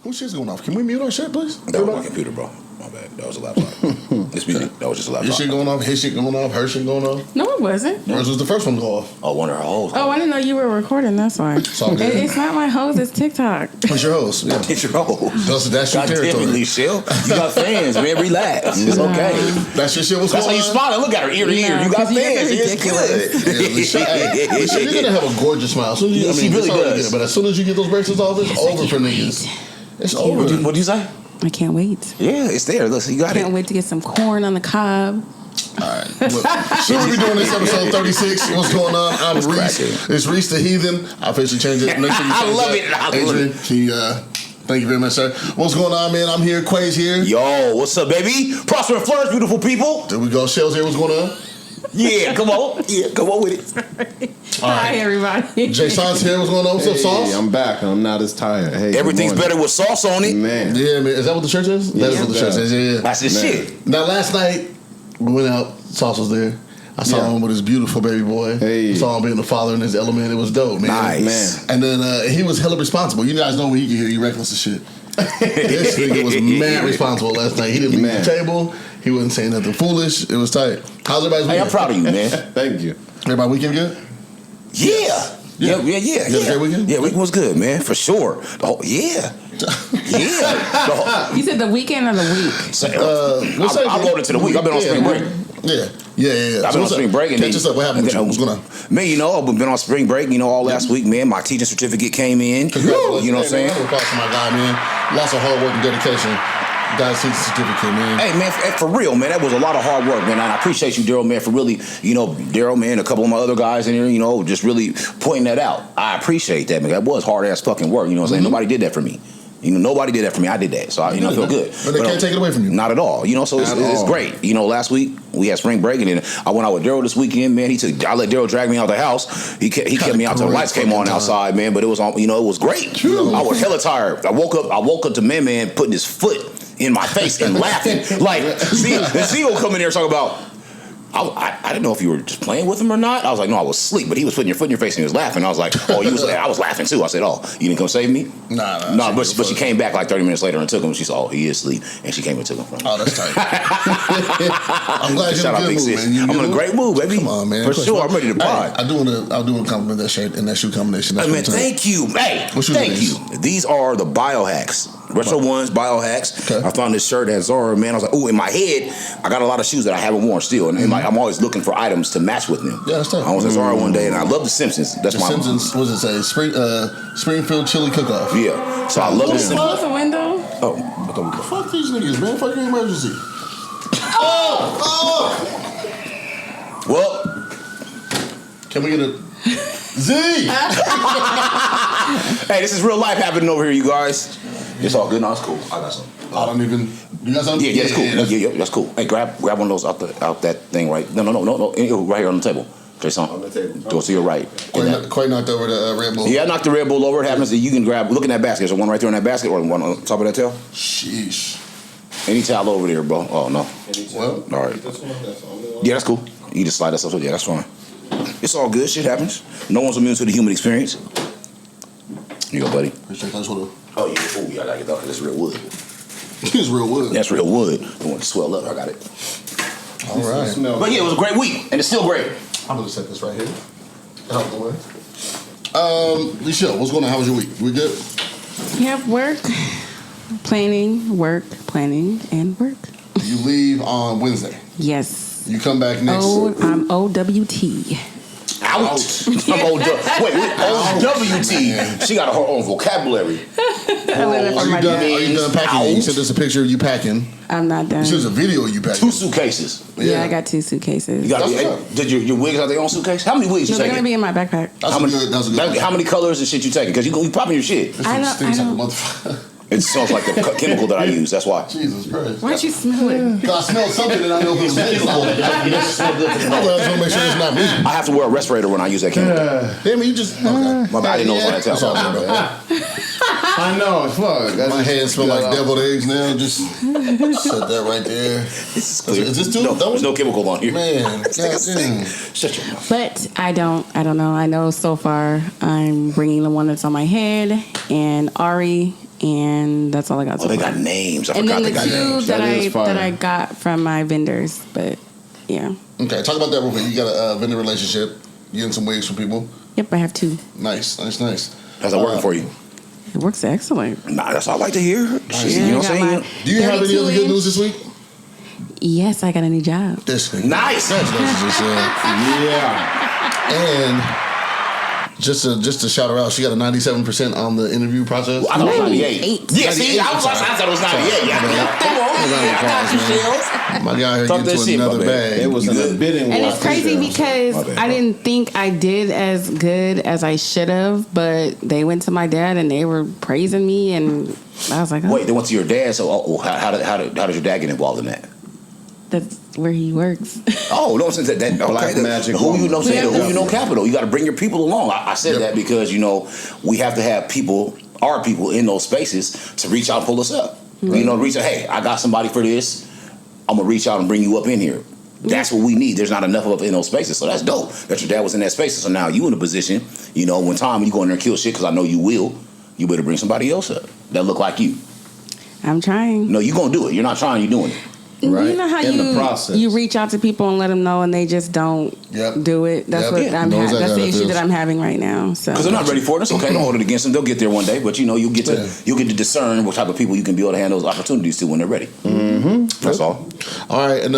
Whose shit's going off? Can we mute our shit, please? That was my computer, bro. My bad. That was a laptop. This music. That was just a laptop. Your shit going off, his shit going off, her shit going off? No, it wasn't. Yours was the first one to go off. Oh, one of her hoes. Oh, I didn't know you were recording. That's why. It's all good. It's not my host. It's TikTok. It's your host. Yeah. It's your host. That's your territory. Chill. You got fans, man. Relax. It's okay. That's your shit. What's That's how you smiling. Look at her ear to ear. You got fans. It's good. You're gonna have a gorgeous smile. She really does. Good, but as soon as you get those braces off, it's over for niggas. It's over. What'd you say? I can't wait. Yeah, it's there. Listen, you got Can't wait to get some corn on the cob. All right. Should we be doing this episode 36? What's going on? I'm Reese. It's Reese the Heathen. I officially changed it. Make sure you I love it. Adrian, thank you very much, sir. What's going on, man? I'm here. Quay's here. Yo, what's up, baby? Prosper and flourish, beautiful people. There we go. Shell's here. What's going on? Yeah, come on. Yeah, come on with it. Hi, everybody. Jason's here. What's going on? What's up, Sauce? I'm back. I'm not as tired. Hey, everything's better with sauce on it. Man. Yeah, man. Is that what the church is? That is what the church is. Yeah. That's his shit. Now, last night, we went out. Sauce was there. I saw him with his beautiful baby boy. Hey. I saw him being the father in his element. It was dope, man. Nice. Man. And then he was hella responsible. You guys know when he can hear you reckless as shit. This nigga was mad responsible last night. He didn't leave the table. He wasn't saying nothing foolish. It was tight. How's everybody's weekend? Hey, I'm proud of you, man. Thank you. Everybody weekend good? Yeah. You had a great weekend? Yeah, weekend was good, man, for sure. Yeah. You said the weekend or the week? So, I'll go into the week. I've been on spring break. Yeah. I've been on spring break. Catch us up. What happened? What's going on? Man, I've been on spring break, all last week, man. My teaching certificate came in. You know what I'm saying? Props to my guy, man. Lots of hard work and dedication. Guy's teaching certificate, man. Hey, man, for real, man, that was a lot of hard work, man. And I appreciate you, Daryl, man, for really, Daryl, man, a couple of my other guys in here, just really pointing that out. I appreciate that, man. That was hard-ass fucking work, you know what I'm saying? Nobody did that for me. Nobody did that for me. I did that. So, I feel good. But they can't take it away from you. Not at all. So it's great. Last week we had spring break, and then I went out with Daryl this weekend, man. I let Daryl drag me out the house. He kept me out till the lights came on outside, man. But it was, it was great. True. I was hella tired. I woke up to man putting his foot in my face and laughing. Like, Z will come in there and talk about, I didn't know if you were just playing with him or not. I was like, no, I was asleep. But he was putting your foot in your face and he was laughing. I was like, oh, I was laughing too. I said, oh, you didn't come save me? Nah. But she came back like 30 minutes later and took him. She said, oh, he is asleep. And she came and took him from me. Oh, that's tight. I'm glad you're in a good mood, man. I'm in a great mood, baby. Come on, man. For sure. I'm ready to pod. I do want to compliment that shirt and that shoe combination. Man, thank you. Hey, thank you. These are the biohacks. Retro ones, biohacks. Okay. I found this shirt at Zara, man. I was like, ooh, in my head, I got a lot of shoes that I haven't worn still. And I'm always looking for items to match with them. Yeah, that's tough. I was at Zara one day, and I love The Simpsons. That's The Simpsons, what does it say? Springfield Chili Cook-Off. Yeah. So I love The Simpsons. Close the window. Oh. Fuck these niggas, man. Fuck your emergency. Well. Can we get a... Z! Hey, this is real life happening over here, you guys. It's all good. No, it's cool. I got some. I don't even... You got something? Yeah, that's cool. Yeah, that's cool. Hey, grab one of those out that thing right. No. Right here on the table. Jason. On the table. Go to your right. Quay knocked over the Red Bull. Yeah, I knocked the Red Bull over. It happens that you can grab... Look in that basket. Is there one right there in that basket or one on top of that tail? Sheesh. Any towel over there, bro. Oh, no. Well, all right. Yeah, that's cool. You just slide that stuff. Yeah, that's fine. It's all good. Shit happens. No one's immune to the human experience. You go, buddy. Appreciate that. Oh, yeah. Oh, yeah, I got it, though, because it's real wood. It's real wood. That's real wood. I want to swell up. I got it. All right. But yeah, it was a great week, and it's still great. I'm going to set this right here. Out the way. Lichelle, what's going on? How was your week? We good? Yep, work, planning, and work. You leave on Wednesday. Yes. You come back next. I'm OWT. Out. I'm OWT. She got her own vocabulary. Are you done packing? You said there's a picture of you packing. I'm not done. You said there's a video of you packing. 2 suitcases. Yeah, I got 2 suitcases. Did your wigs have their own suitcase? How many wigs you taking? They're gonna be in my backpack. How many colors and shit you taking? Because you popping your shit. I know. It smells like the chemical that I use. That's why. Jesus Christ. Why don't you smell it? Because I smell something and I know it's made for. I just want to make sure it's not me. I have to wear a respirator when I use that chemical. Damn it, you just... Okay. My body knows what I tell. I know. Fuck. My hands smell like deviled eggs now. Just set that right there. This is clear. Is this too? No, there's no chemical on here. Man, shut your mouth. But I don't know. I know so far I'm bringing the one that's on my head, and Ari and that's all I got. Oh, they got names. I and forgot then they the got names. two That is fire. that I got from my vendors, but yeah. Okay, talk about that real quick. You got a vendor relationship. You getting some wigs from people. Yep, I have 2. Nice. How's that working for you? It works excellent. Nah, that's all I like to hear. Shit, Yeah, you know what I I'm got saying? my Do you have any other 32 good news this week? Yes, I got a new job. This week. Nice. Congratulations, Yeah. And just to shout her out, she got a 97% on the interview process. I thought it was 98. 98. Yeah, see, I thought it was 98. Yeah. Come on. I got you, Shells. My guy here Talk getting that to shit, my another bad. bag. It was in a Good. bidding war. And it's crazy because My bad, I bro. didn't think I did as good as I should have, but they went to my dad and they were praising me, and I was like, oh, Wait, they went to your dad, so how did your dad get involved in that? that's where he works. Oh, no, since that Black okay, magic who you know, woman. saying, who you know, capital. You got to bring your people along. I said Yep. that because we have to have our people in those spaces to reach out and pull us up. Reach out. Hey, I got somebody for this. I'm gonna reach out and bring you up in here. That's what we need. There's not enough of it in those spaces, so that's dope. That your dad was in that space, so now you in a position. When time you go in there and kill shit, because I know you will. You better bring somebody else up that look like you. I'm trying. No, you gonna do it. You're not trying. You're doing it. Right. You know how In the process. you reach out to people and let them know, and they just don't Yep. do it. That's Yep. what Yeah. I'm. Knows That's how the that issue feels. that I'm having right now. So Because they're not ready for it. It's okay. Don't hold it against them. They'll get there one day. But you'll get to discern what type of people you can be able to hand those opportunities to when they're ready. Mm-hmm. That's all. All right, and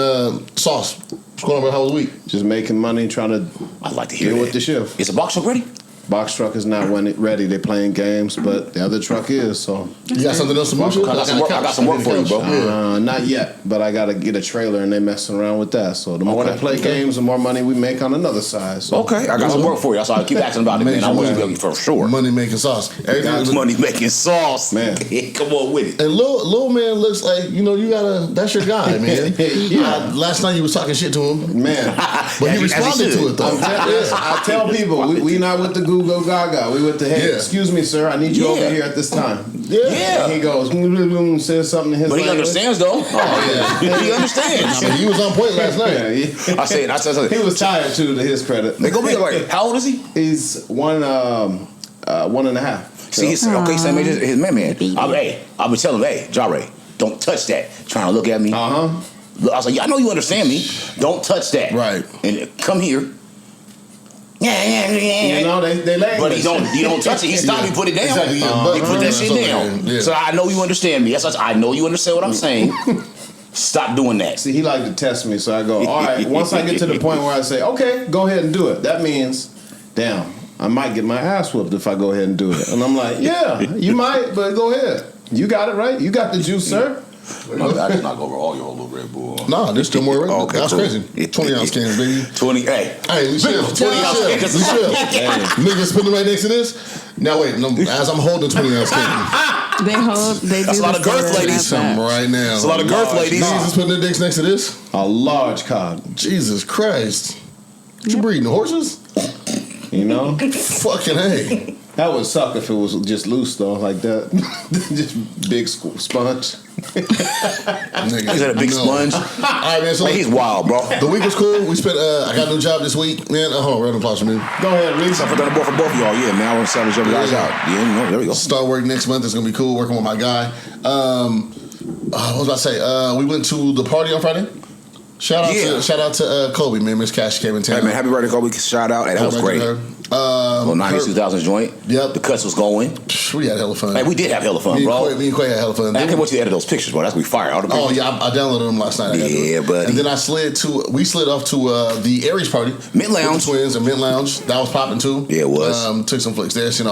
Sauce, what's going on about how was the week? Just making money, trying to I'd like to hear deal that. with the shift. Is the box truck ready? Box truck is not when it ready. They're playing games, but the other truck is. So You got something else to move? I got some work for you, bro. not yet, but I gotta get a trailer, and they messing around with that. So the more they play games, the more money we make on another side. So Okay, I got some work for you. So I keep asking about it, man. I want you to be for sure. Money making sauce. Everything. Money making sauce, Man. Come on with it. And Lil man looks like that's your guy, man. Yeah. Last night you was talking shit to him, man, but As he you responded should. to it though. I tell people we not with the Google Gaga. We with the hey, Yeah. excuse me, sir, I need you Yeah. over here at this time. Yeah. And he goes, says something in his But he language. understands though. yeah. He understands. I mean, he was on point last night. Yeah, I said something. he was tired too, to his credit. They go be like, how old is he? He's one and a half. See, he's okay. Same age as his man. I would tell him, hey, Jare, don't touch that. Trying to look at me. Uh-huh. I was like, yeah, I know you understand me. Don't touch that. Right. And come here. Yeah. You know, they language. But you don't touch it. He stopped. He put it down. Exactly, yeah. He put that shit So, down. yeah. So I know you understand me. I know you understand what I'm saying. Stop doing that. See, he like to test me, so I go, all right, once I get to the point where I say, okay, go ahead and do it, that means, damn, I might get my ass whooped if I go ahead and do it. And I'm like, yeah, you might, but go ahead. You got it right. You got the juice, sir. I just knock over all your whole little Red Bull. Nah, there's still more. Okay, That's cool. crazy. 20 ounce cans, baby. 20. Hey. Hey, we chill. 20 ounce cans. We chill. Niggas putting right next to this. Now wait, as I'm holding 20 ounce cans, They That's do a lot the of girth, story ladies. about some that. right now. It's a lot of girth, ladies. Niggas putting their dicks next to this. A large cod, Jesus Christ. What you breeding, horses? you know? Fucking hey. That would suck if it was just loose, though, like that. Just big sponge. Nigga, Is that a big no. sponge? All right, man. So Man, he's wild, bro. the week was cool. We spent. I got a new job this week, man. Hold on, round of applause for me. Go ahead, Reese. I put that on board for both of y'all. Yeah, man. I want to salvage you guys out. Yeah, there we go. Start work next month. It's gonna be cool. Working with my guy. What was I about to say? We went to the party on Friday. Shout out to Kobe, man. Miss Cash came in town. Hey, man, happy birthday, Kobe. Shout out. Hey, that was great. Little 90s, 2000s joint. Yep. The cuts was going. We had hella fun. Hey, we did have hella fun, bro. Me and Quay had hella fun. I can't wait you to edit those pictures, bro. That's gonna be fire. All the Oh pictures. yeah, I downloaded them last night. I gotta do Yeah, it. buddy. And then we slid off to the Aries party, Mint Lounge. with the Twins and Mint Lounge. That was popping too. Yeah, it was. Took some flicks there. Seen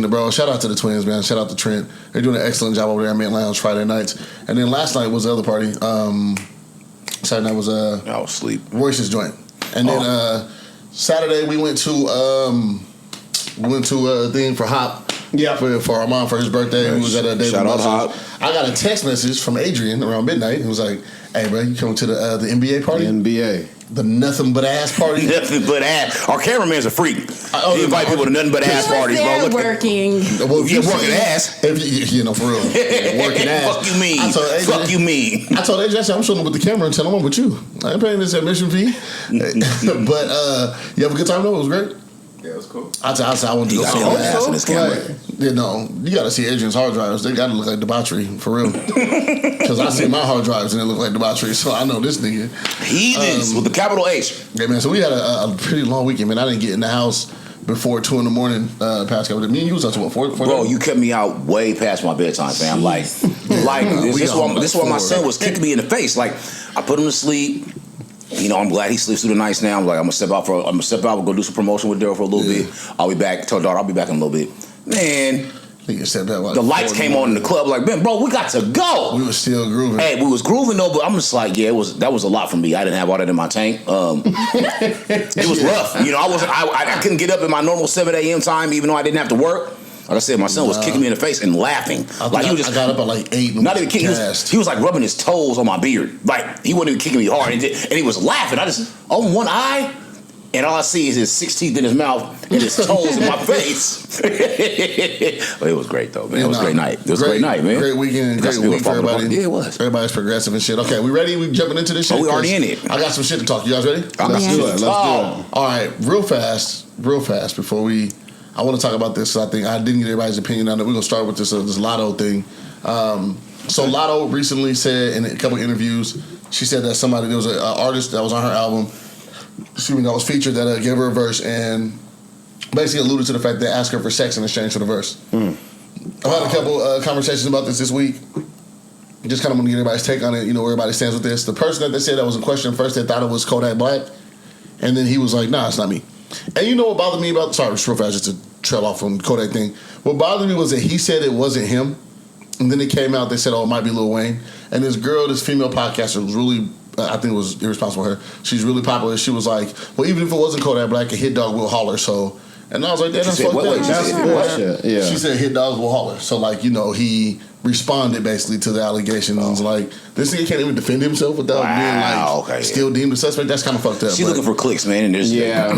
the bro. Shout out to the Twins, man. Shout out to Trent. They're doing an excellent job over there at Mint Lounge Friday nights. And then last night was the other party. Saturday night was I was asleep. Royce's joint. And then Saturday we went to a thing for Hop. Yeah. For our mom for his birthday. Who was at a David Shout out Buster's. Hop. I got a text message from Adrian around midnight. He was like, "Hey, bro, you coming to the NBA party? NBA. The nothing but ass party?" Nothing but ass. Our cameraman's a freak. He invite people to nothing but ass parties, bro. They're Look at working. Well, if You're you working see- ass. If you know, for real, working ass. Fuck you mean. I told Adrian- Fuck you mean. I told AJ, I said, I'm showing up with the camera and telling him I'm with you. I ain't paying this admission fee. But you have a good time though. It was great. Yeah, it was cool. I want to He go got so hella ass in bad. his camera. You know, you got to see Adrian's hard drives. They got to look like debauchery for real. Because I see my hard drives and they look like debauchery. So I know this nigga. Heathens with the capital H. Yeah, man. So we had a pretty long weekend, man. I didn't get in the house before 2 a.m. Past couple. Me and you was up to what 4? Bro, you kept me out way past my bedtime, fam. Like this is why my son was kicking me in the face. Like I put him to sleep. You know, I'm glad he sleeps through the nights now. I'm like, I'm gonna step out. We'll go do some promotion with Daryl for a little bit. I'll be back. Tell daughter I'll be back in a little bit. Man, the lights came on in the club. Like, man, bro, we got to go. We was still grooving. Hey, we was grooving though, but I'm just like, yeah, that was a lot for me. I didn't have all that in my tank. It was rough. You know, I couldn't get up at my normal 7 a.m. time, even though I didn't have to work. Like I said, my son was kicking me in the face and laughing. I got up at like 8. Not even kidding. He was like rubbing his toes on my beard. Like he wasn't even kicking me hard, and he was laughing. I just opened one eye, and all I see is his 6 teeth in his mouth and his toes in my face. But it was great though, man. It was a great night. It was a great night, man. Great weekend. Great week for everybody. Yeah, it was. Everybody's progressive and shit. Okay, we ready? We jumping into this shit? Oh, we already in it. I got some shit to talk. You guys ready? Let's do it. All right, real fast before we. I want to talk about this. I think I didn't get everybody's opinion on it. We're gonna start with this Lotto thing. So Lotto recently said in a couple of interviews, she said that there was an artist that was on her album, that was featured that gave her a verse and basically alluded to the fact that they asked her for sex in exchange for the verse. I've had a couple conversations about this week. Just kind of want to get everybody's take on it. You know where everybody stands with this. The person that they said that was in question first, they thought it was Kodak Black, and then he was like, "Nah, it's not me." And you know what bothered me about? Sorry, just real fast, just to trail off from the Kodak thing. What bothered me was that he said it wasn't him, and then it came out. They said, "Oh, it might be Lil Wayne." And this girl, this female podcaster, was really, I think it was irresponsible of her. She's really popular. She was like, "Well, even if it wasn't Kodak Black, a hit dog will holler." So, and I was like, "That's fucked up." That's bullshit. Yeah. She said, "Hit dogs will holler." So, like, you know, he responded basically to the allegations and was like, this nigga can't even defend himself without being like still deemed a suspect. That's kind of fucked up. She's looking for clicks, man, and there's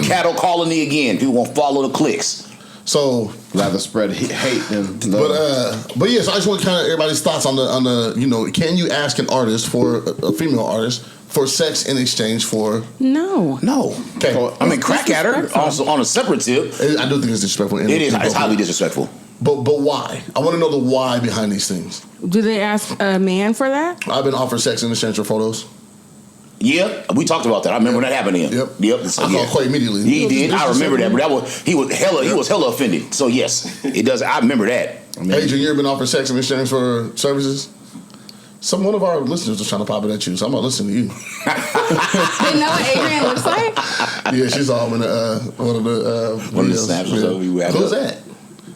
cattle colony again. People won't follow the clicks. So rather spread hate than love. But yes, I just want kind of everybody's thoughts on the you know, can you ask an artist for a female artist for sex in exchange for no. Okay, I mean, crack at her also on a separate tip. I do think it's disrespectful. It is. It's highly disrespectful. But why? I want to know the why behind these things. Do they ask a man for that? I've been offered sex in exchange for photos. Yeah, we talked about that. I remember that happened to him. Yep. So, I called quite immediately. He did. I remember that. But he was hella offended. So yes, it does. I remember that. Adrian, you ever been offered sex in exchange for services? One of our listeners was trying to pop it at you, so I'm gonna listen to you. They know what Adrian looks like? Yeah, she's all in one of the snaps. Who's that?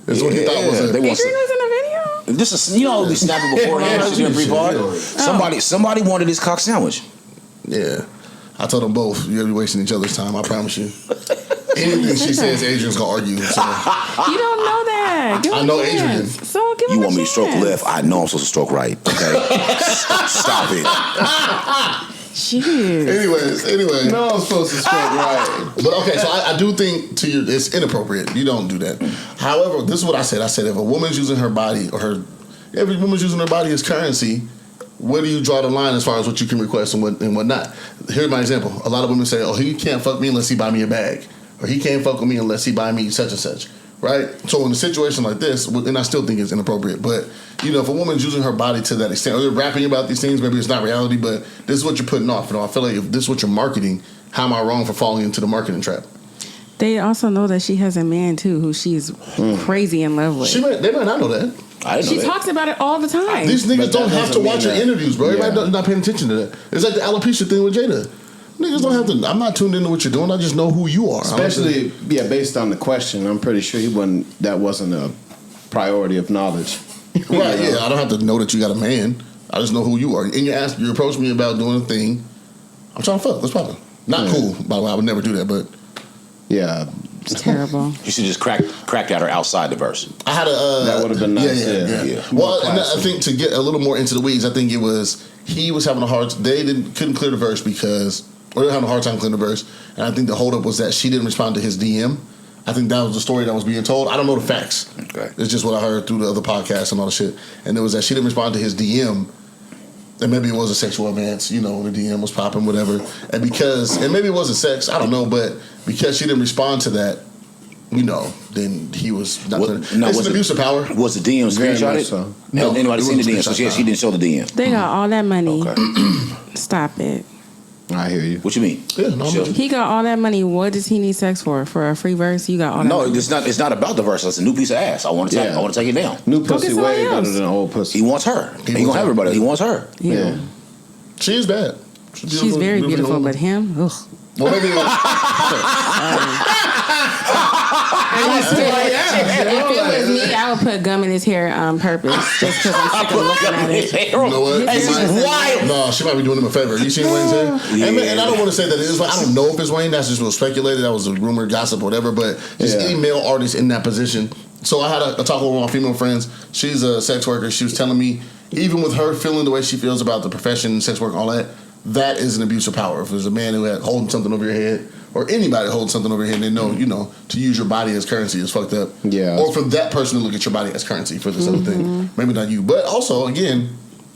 That's what he thought was Adrian was in a video? This is, you know, we snapping beforehand. Somebody wanted his cock sandwich. Yeah. I told them both, you're gonna be wasting each other's time, I promise you. Anything she says, Adrian's gonna argue. So. You don't know that. I know Adrian. So give him You a want me to stroke chance. left? I know I'm supposed to stroke right. Okay, stop it. Jeez. Anyway. No, I'm supposed to stroke right. But okay, so I do think it's inappropriate. You don't do that. However, this is what I said. I said if a woman's using her body every woman's using her body as currency, where do you draw the line as far as what you can request and what not? Here's my example. A lot of women say, "Oh, he can't fuck me unless he buy me a bag," or "He can't fuck with me unless he buy me such and such." Right? So in a situation like this, and I still think it's inappropriate, but you know, if a woman's using her body to that extent, or they're rapping about these things, maybe it's not reality, but this is what you're putting off. You know, I feel like if this is what you're marketing, how am I wrong for falling into the marketing trap? They also know that she has a man too who she's crazy in love with. They might not know that. She talks about it all the time. These niggas don't have to watch her interviews, bro. Everybody not paying attention to that. It's like the alopecia thing with Jada. Niggas don't have to. I'm not tuned into what you're doing. I just know who you are. Especially, based on the question, I'm pretty sure that wasn't a priority of knowledge. Right? Yeah, I don't have to know that you got a man. I just know who you are. And you approach me about doing a thing. I'm trying to fuck. What's poppin'? Not cool, by the way. I would never do that, but yeah. It's terrible. You should just crack at her outside the verse. I had that would have been nice. Yeah. Well, and I think to get a little more into the weeds, I think it was he was having a hard. They couldn't clear the verse or they were having a hard time clearing the verse, and I think the holdup was that she didn't respond to his DM. I think that was the story that was being told. I don't know the facts. Okay. It's just what I heard through the other podcasts and all the shit. And it was that she didn't respond to his DM. And maybe it was a sexual advance, you know, the DM was popping, whatever. And maybe it wasn't sex, I don't know, but because she didn't respond to that, then he was not. It's an abuse of power. Was the DM screenshotted? So. No, anybody it seen the wasn't DM? So screenshot, she didn't show the DM. They got all that money. Okay. Stop it. I hear you. What you mean? Yeah, no, Sure. He got all that money. What does he need sex for? For a free verse? You got all that No, money. it's not about the verse. It's a new piece of ass. I want to take. Yeah. I want to take it down. New Go pussy get way somebody better else. than old pussy. He wants her. He wants gonna have her. everybody. He wants her. Yeah. She is bad. She's very beautiful, but him, ugh. Well, maybe. If it was me, I would put gum in his hair on purpose, just because I'm sick of looking at it. You know what? Hey, She this might- is wild. No, she might be doing him a favor. You seen Wayne's hair? And I don't want to say that it is. I don't know if it's Wayne. That's just what was speculated. That was a rumor, gossip, whatever. But just any male artist in that position. So I had a talk with one of my female friends. She's a sex worker. She was telling me, even with her feeling the way she feels about the profession, sex work, all that, that is an abuse of power. If there's a man who had holding something over your head, or anybody holding something over your head, they know, to use your body as currency is fucked up. Yeah. Or for that person to look at your body as currency for this other thing. Maybe not you. But also, again,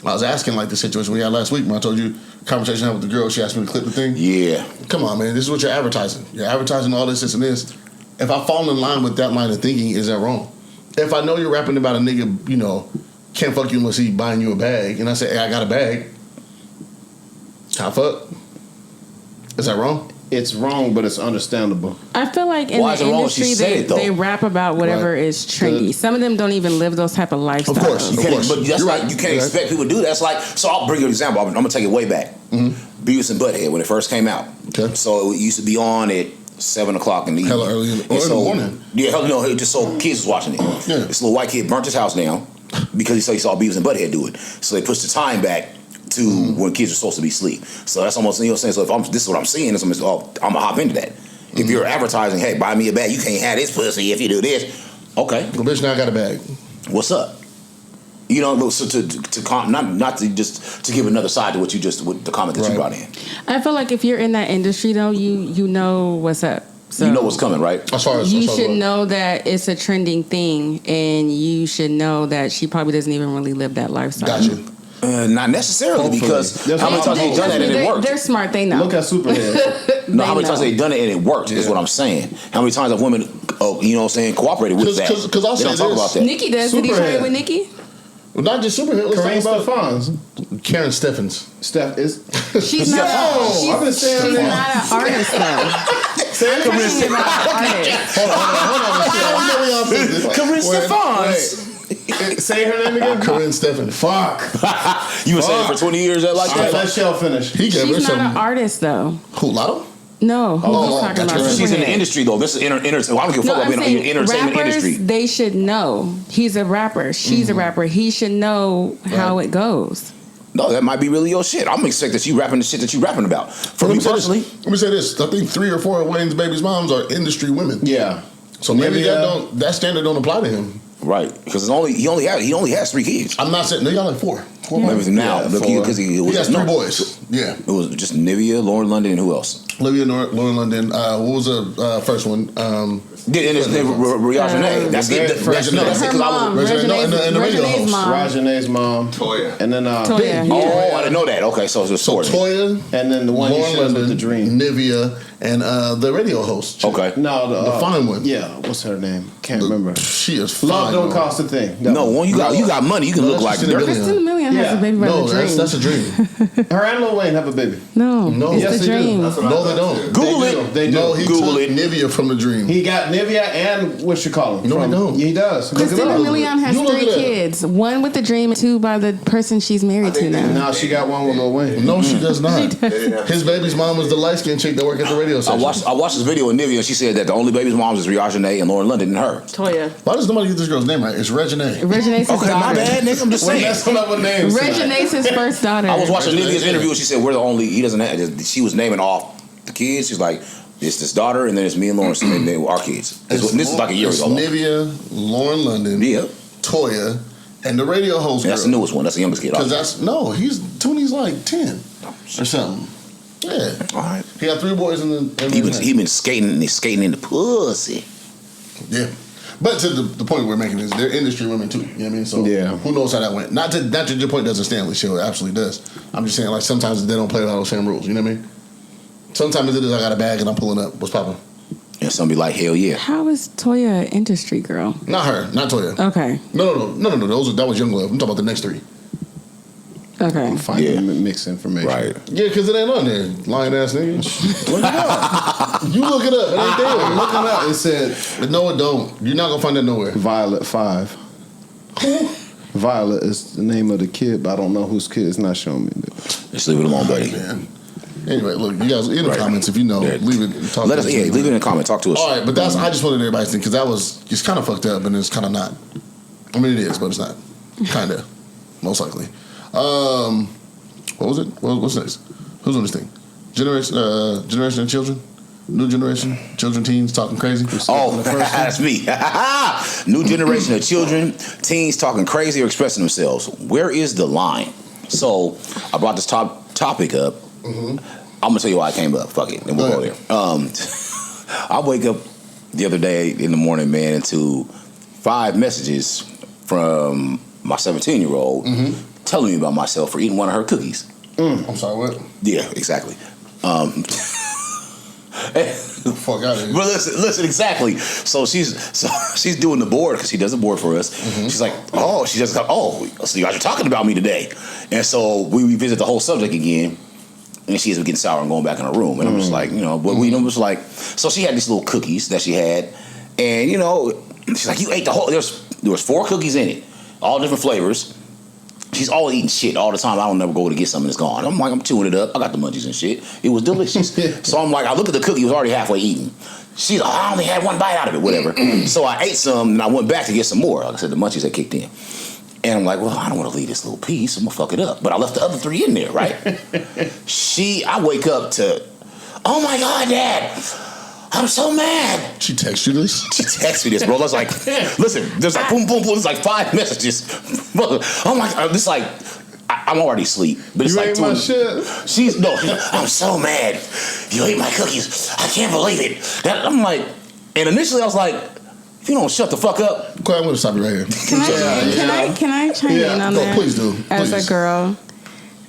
I was asking like the situation we had last week when I told you conversation I had with the girl. She asked me to clip the thing. Yeah. Come on, man. This is what you're advertising. You're advertising all this, and this. If I fall in line with that line of thinking, is that wrong? If I know you're rapping about a nigga, can't fuck you unless he buying you a bag, and I say, hey, I got a bag. How fuck? Is that wrong? It's wrong, but it's understandable. I feel like in Why is the it wrong? She industry, said it, though. they rap about whatever Right. is trendy. Some of them don't even live those type of lifestyles. Of course. You can't, but that's You're like right. you can't You're expect people to do that. That's like, so I'll bring you an example. I'm gonna take it way back. Beavis and Butthead when it first came out. Okay. So it used to be on at 7 o'clock in the evening. Hella early in the- or And in the morning. Yeah, hell no, just so kids was watching it. Yeah. This little white kid burnt his house down because he saw Beavis and Butthead do it. So they pushed the time back to when kids are supposed to be asleep. So that's almost, saying. So if this is what I'm seeing, I'm gonna hop into that. If you're advertising, hey, buy me a bag, you can't have this pussy if you do this. Okay, Well, bitch, now I got a bag. what's up? So not to just to give another side to what you just with the comment that you Right. brought in. I feel like if you're in that industry, though, you know what's up. So You know what's coming, right? As far as you as far as should what? know that it's a trending thing, and you should know that she probably doesn't even really live that lifestyle. Gotcha. Not necessarily, Hopefully. because There's how many a times lot they of done that and it They're worked? smart. They know. Look at Superhead. No, how many They times know. they done it and it worked is Yeah. what I'm saying. How many times have women, cooperated with that? 'Cause I'll They don't say talk this. about that. Nikki does. Did he try it Superhead. with Nikki? Well, not just Superhit. Let's Kareem talk about Stephans. Karen Steffens. Steph is. She's not. I've been saying She's that. not an artist though. Say it. She's not an artist. Hold on. Corinne Stephens. Say her name again. Corinne Stephens. Fuck. You been saying it for 20 years that like Let that? Shell finish. He gave her She's not an some. artist though. Who, Lotto? No, who Oh, he's talking gotcha. about? She's in the Superhead. industry though. This is well, I don't give a No, fuck I'm about being in the saying entertainment rappers, industry. they should know. He's a rapper. She's a rapper. He should know how it goes. No, that might be really your shit. I'm expecting that you rapping the shit that you rapping about. For me personally, Let me say this. I think 3 or 4 of Wayne's baby's moms are industry women. Yeah. So maybe Nivea. that standard don't apply to him. right? Because he only has 3 kids. I'm not saying, no, y'all like 4. Maybe now, Yeah, because He it was has 3 boys. Yeah. It was just Nivea, Lauren London, and who else? Olivia Lauren London. What was the first one? Yeah, and it's Rihanna. That's it. That's it. Reginae. Because Her I mom, was. Reginae, no, and the radio Regine's host. mom. Rajane's mom. Toya. And then Toya. Oh, Yeah. I didn't know that. Okay, so it's a So story. Toya, and then the one he Lauren shares London, with the dream. Nivea, and the radio host. Okay. No, The fine one. Yeah, what's her name? Can't remember. She is fine. Love don't though. cost a thing. No, when you got money, you can No, look that's like just in the dirt. video. Kristen Million has Yeah. a baby by No, the dream. that's a dream. Her and Lil Wayne have a baby. no, No. it's Yes, the they do. dream. That's what I No, thought they don't. too. Google They it. do. They do. No, he Google took it. Nivea from the dream. He got Nivea and what you call him? No, he don't. Yeah, he does. Look it Christina up. Milian has You look 3 it up. kids. 1 with the dream and 2 by the person she's married to think they- now. Now she got one with Lil Wayne. No, she does not. didn't have- His baby's mom was the light skinned chick that worked at the radio I station. watched this video with Nivea, and she said that the only baby's moms is Rihanna and Lauren London and her. Toya. Why does nobody get this girl's name right? It's Reginae. Reginae's his Okay, daughter. my bad, nigga. I'm just We're saying. messing up with names. tonight. Reginae's his first daughter. I was watching Reginae, Nivea's yeah. interview, and she said we're the only. He doesn't have. She was naming off the kids. She's like, it's this daughter, and then it's me and Lauren, and then our kids. This is like a year It's ago. though. Nivea, Lauren London, Yeah, Toya, and the radio host. that's the girl. newest one. That's the youngest kid. Because that's no, Tony's like 10 or something. Yeah, All right. he got 3 boys in the. He been skating in the pussy. Yeah. But to the point we're making is they're industry women too. You know what I mean? So Yeah. who knows how that went? Not to your point doesn't stand with show. It absolutely does. I'm just saying like sometimes they don't play by those same rules. You know what I mean? Sometimes it is I got a bag and I'm pulling up. What's popping? And some be like, hell yeah. How is Toya an industry girl? Not her, not Toya. Okay. No. That was Young Love. I'm talking about the next three. Okay. Finding mixed information. Right. Yeah, because it ain't on there. Lying ass nigga. Look it up. You look it up. It ain't there. I'm looking up. It said, No, it don't. You're not gonna find that nowhere. Violet 5. Violet is the name of the kid, but I don't know whose kid. It's not showing me. Just leave it alone, buddy. Man. Anyway, look, you guys in the comments if you know. Yeah. Leave it. Let us. Yeah, leave it in the comment. Talk to us. All right, but that's I just wanted everybody to think because that was it's kind of fucked up and it's kind of not. I mean, it is, but it's not. Kind of, most likely. What was it? What's next? Who's on this thing? Generation of children. New generation, children, teens talking crazy. Oh, that's me. New generation of children, teens talking crazy or expressing themselves. Where is the line? So I brought this topic up. Mm-hmm. I'm gonna tell you why I came up. Fuck it, and we'll go there. I wake up the other day in the morning, man, to 5 messages from my 17-year-old telling me about myself for eating one of her cookies. I'm sorry, what? Yeah, exactly. Fuck out of here. But listen, exactly. So she's doing the board because she does the board for us. Mm-hmm. She's like, so you guys are talking about me today, and so we revisit the whole subject again. And she ends up getting sour and going back in her room, and I'm just like, but we was like, so she had these little cookies that she had, and she's like, you ate the whole. There was 4 cookies in it, all different flavors. She's all eating shit all the time. I don't never go to get something that's gone. I'm like, I'm chewing it up. I got the munchies and shit. It was delicious. So I'm like, I look at the cookie. It was already halfway eaten. She's like, I only had 1 bite out of it, whatever. So I ate some, and I went back to get some more. Like I said, the munchies had kicked in. And I'm like, well, I don't want to leave this little piece. I'm going to fuck it up. But I left the other 3 in there, right? I wake up to, oh my God, Dad. I'm so mad. She texted you this? She texted me this, bro. I was like, listen, there's like boom, boom, boom. There's like 5 messages. Oh my God. This like, I'm already asleep. But it's you like ate my shit? I'm so mad. You ate my cookies. I can't believe it. I'm like, and initially I was like, if you don't shut the fuck up. Quiet, I'm going to stop you right here. Can I chime in on that? Please do. As a girl,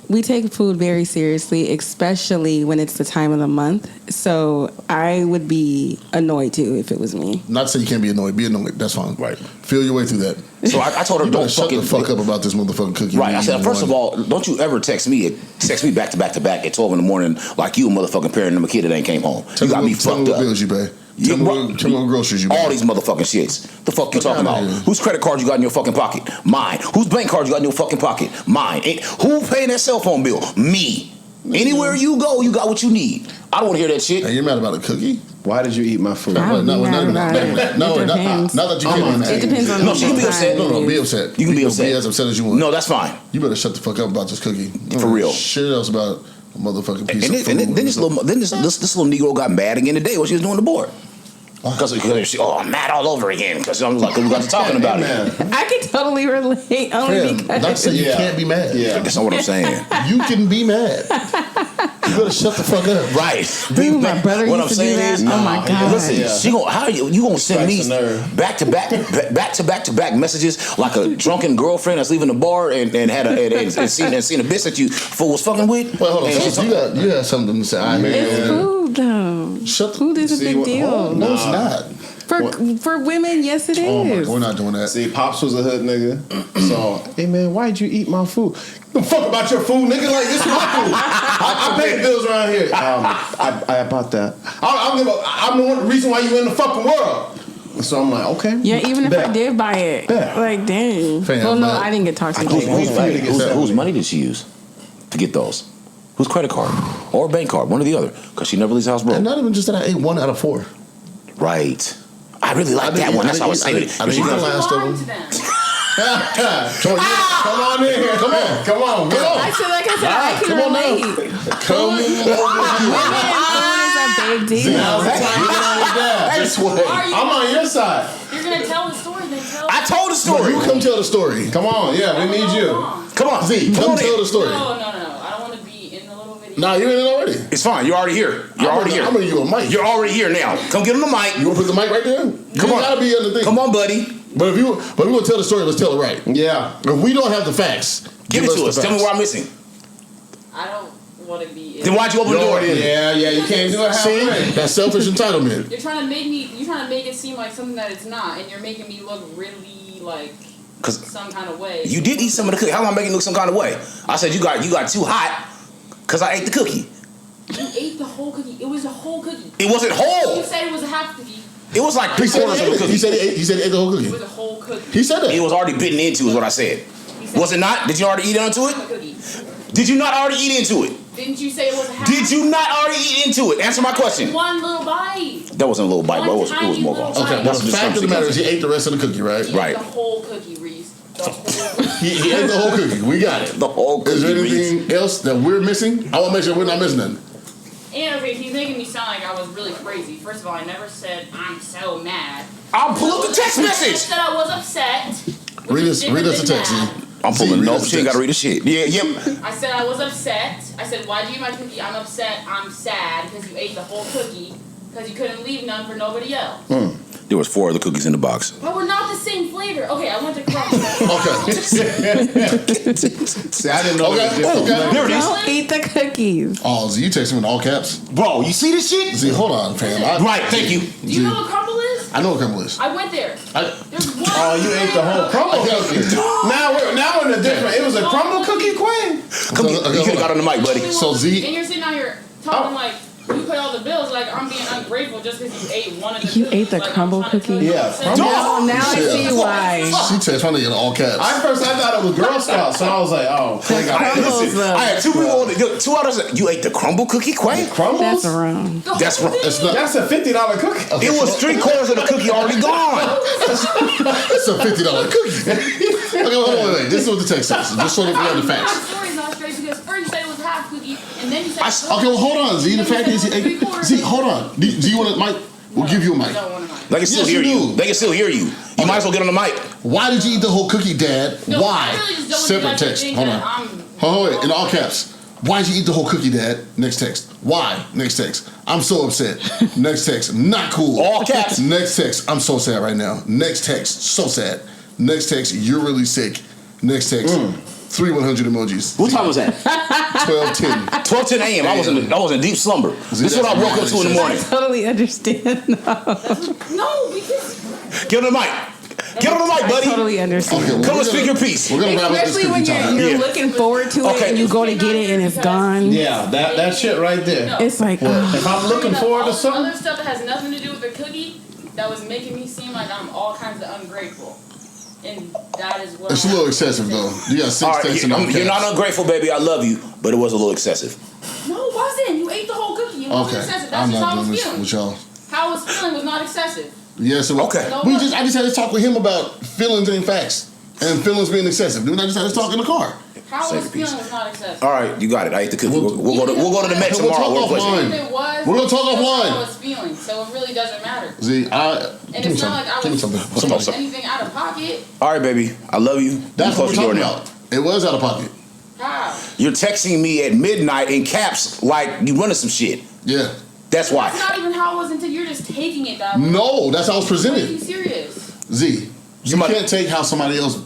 we take food very seriously, especially when it's the time of the month. So I would be annoyed too if it was me. Not to say you can't be annoyed. Be annoyed. That's fine. Right. Feel your way through that. So I told her, don't shut the fuck up about this motherfucking cookie. Right. I said, first of all, don't you ever text me back to back to back at 12 in the morning like you a motherfucking parent of a kid that ain't came home. You got me fucked up. Tell me what bills you pay. Tell me what groceries you buy. All these motherfucking shits. The fuck you talking about? Whose credit card you got in your fucking pocket? Mine. Whose bank card you got in your fucking pocket? Mine. Who paying that cell phone bill? Me. Anywhere you go, you got what you need. I don't want to hear that shit. Hey, you're mad about a cookie? Why did you eat my food? Not that you can't be mad. It depends on No, she can be upset. No, be upset. You can be upset. Be as upset as you want. No, that's fine. You better shut the fuck up about this cookie. For real. Shit else about a motherfucking piece of food. And then this little Negro got mad again today when she was doing the board. Because I'm mad all over again. Because I was like, we got to talking about it. I can totally relate only because. Not saying you can't be mad. Yeah. That's not what I'm saying. You can be mad. You better shut the fuck up. Right. Dude, my brother what used I'm to saying do that. is, Oh my God. listen, how you gonna send me back to back messages like a drunken girlfriend that's leaving the bar and seen a bitch that you was fucking with? Wait, hold on. You got something to say. It's food though. Food is a big deal. No, it's not. For women, yes it is. Oh my God, we're not doing that. See, Pops was a hood nigga. So, hey man, why'd you eat my food? The fuck about your food, nigga? Like, this is my food. I pay bills around here. I bought that. I'm the reason why you in the fucking world. So I'm like, okay. Yeah, even if I did buy it. Like, dang. Well, no, I didn't get toxic. Whose money did she use to get those? Whose credit card or bank card? One or the other. Because she never leaves the house broke. And not even just that I ate 1 out of 4. Right. I really like that one. That's how I was saying it. I didn't eat the last of them. Come on in here. Come on. I feel like I can relate. Come Women is a big deal. I'm on your side. You're gonna tell the story, then tell. I told the story. You come tell the story. Come on, yeah, we need you. Come on, Z. Come tell the story. No. I don't want to be in the little video. Nah, you're in it already. It's fine. You're already here. You're already here. I'm gonna give you a mic. You're already here now. Come get on the mic. You wanna put the mic right there? Come on. Gotta be on the thing. Come on, buddy. But we wanna tell the story, let's tell it right. Yeah. If we don't have the facts, Give it to us. Tell me where I'm missing. I don't want to be. Then why'd you open the door? Yeah, you can't do it See, halfway. that's selfish entitlement. You're trying to make it seem like something that it's not, and you're making me look really like some kind of way. You did eat some of the cookie. How am I making you look some kind of way? I said you got too hot because I ate the cookie. You ate the whole cookie. It was a whole cookie. It wasn't whole. You said it was a half cookie. It was like 3/4 of a cookie. He said he ate the whole cookie. It was a whole cookie. He said that. It was already bitten into, is what I said. Was it not? Did you already eat into it? Cookie. Did you not already eat into it? Didn't you say it was a half? Did you not already eat into it? Answer my question. One little bite. That wasn't a little bite, but it was more. One tiny Okay, little but the fact of the matter is he ate the rest of the cookie, right? He Right. ate the whole cookie, Reese. The whole cookie. He ate the whole cookie. We got it. The whole cookie. Is there anything else that we're missing? I want to make sure we're not missing nothing. And okay, he's making me sound like I was really crazy. First of all, I never said I'm so mad. I'll pull up the text I message. said I was upset. Read us the text. Mad. I'm See, pulling read no. us the She ain't got to text. read the shit. Yeah, yep. I said I was upset. I said, why'd you eat my cookie? I'm upset. I'm sad because you ate the whole cookie because you couldn't leave none for nobody else. There was 4 other cookies in the box. But we're not the same flavor. Okay, I went to Crumbs. Okay. See, I didn't know. Okay. there was different Okay. flavors. There it is. Don't eat the cookies. Oh, Z, you text him in all caps. Bro, you see this shit? Z, hold on, fam. Right, thank you. Do you know what Crumble is? I know what crumble is. I went there. There's one. Oh, you ate the whole crumble cookie. Now we're in a different. It was a crumble cookie, Queen. Come here. You could have got on the mic, buddy. So Z- And you're sitting out here talking like you pay all the bills, like I'm being ungrateful just because you ate one of the You cookies. ate the Like, I'm crumble trying to tell cookie? you Yeah, what I'm crumble. saying. Now I Shit. see why. She text trying to get in all caps. I thought it was Girl Scouts, so I was like, oh, Queen got Crumbles, Listen, though. I had 2 people on the 2 others. You ate the crumble cookie, Quay? crumbles. That's wrong. The whole That's right. thing. It's not. That's a $50 cookie. It was 3/4 of the cookie already gone. It's a $50 cookie. Okay, hold on, wait. This is what the text says. Just so that we have the My facts. story's not straight because first you said it was half cookie, and then you said Okay, well, hold on, Z. The fact is, Z, hold on. Do you want a mic? We'll give you a mic. I don't want to. They can still Yes, hear you you. do. They can still hear you. You might as well get on the mic. Why did you eat the whole cookie, Dad? No, Why? I really just don't want you Separate guys to text. think Hold that on. I'm- Hold on, wait. In all caps. Why did you eat the whole cookie, Dad? Next text. Why? Next text. I'm so upset. Next text. Not cool. All caps. Next text. I'm so sad right now. Next text. So sad. Next text. You're really sick. Next text. 3 100 emojis. What time was that? 12:10. 12:10 a.m. I was in deep slumber. This is what I woke up to in the I morning. totally understand. No, because Get on the mic. Get on the mic, I buddy. totally understand. Okay, well, Come we're and speak gonna- your piece. We're gonna wrap up this Especially when cookie time. you're Yeah. looking forward to Okay. it and you go to get it and it's gone. Yeah, that shit right there. It's like, If I'm looking forward to all something, other stuff that has nothing to do with the cookie that was making me seem like I'm all kinds of ungrateful, and that is what It's a little excessive, though. You got 6 All right, texts in all you're not caps. ungrateful, baby. I love you, but it was a little excessive. No, it wasn't. You ate the whole cookie. It wasn't Okay, excessive. That's I'm just how I not was doing this feeling. with y'all. How I was feeling was not excessive. Yes, it was. Okay. I just had to talk with him about feelings and facts and feelings being excessive. Then I just had to talk in the car. How I Save was a piece. feeling was not excessive. All right, you got it. I ate the cookie. We'll- We'll go to the Met We'll tomorrow. talk We'll play offline. some- If it was, We're gonna talk that's offline. how I was feeling, so it really doesn't matter. Z, And give me it's not something. like I Give me was something. doing Somebody. anything out of pocket. All right, baby. I love you. That's You what close we're your door talking now. about. It was out of pocket. How? You're texting me at midnight in caps like you running some shit. Yeah. That's why. That's not even how it was until you're just taking it that way. No, that's how it's Are you presented. serious? Z, you Somebody- can't take how somebody else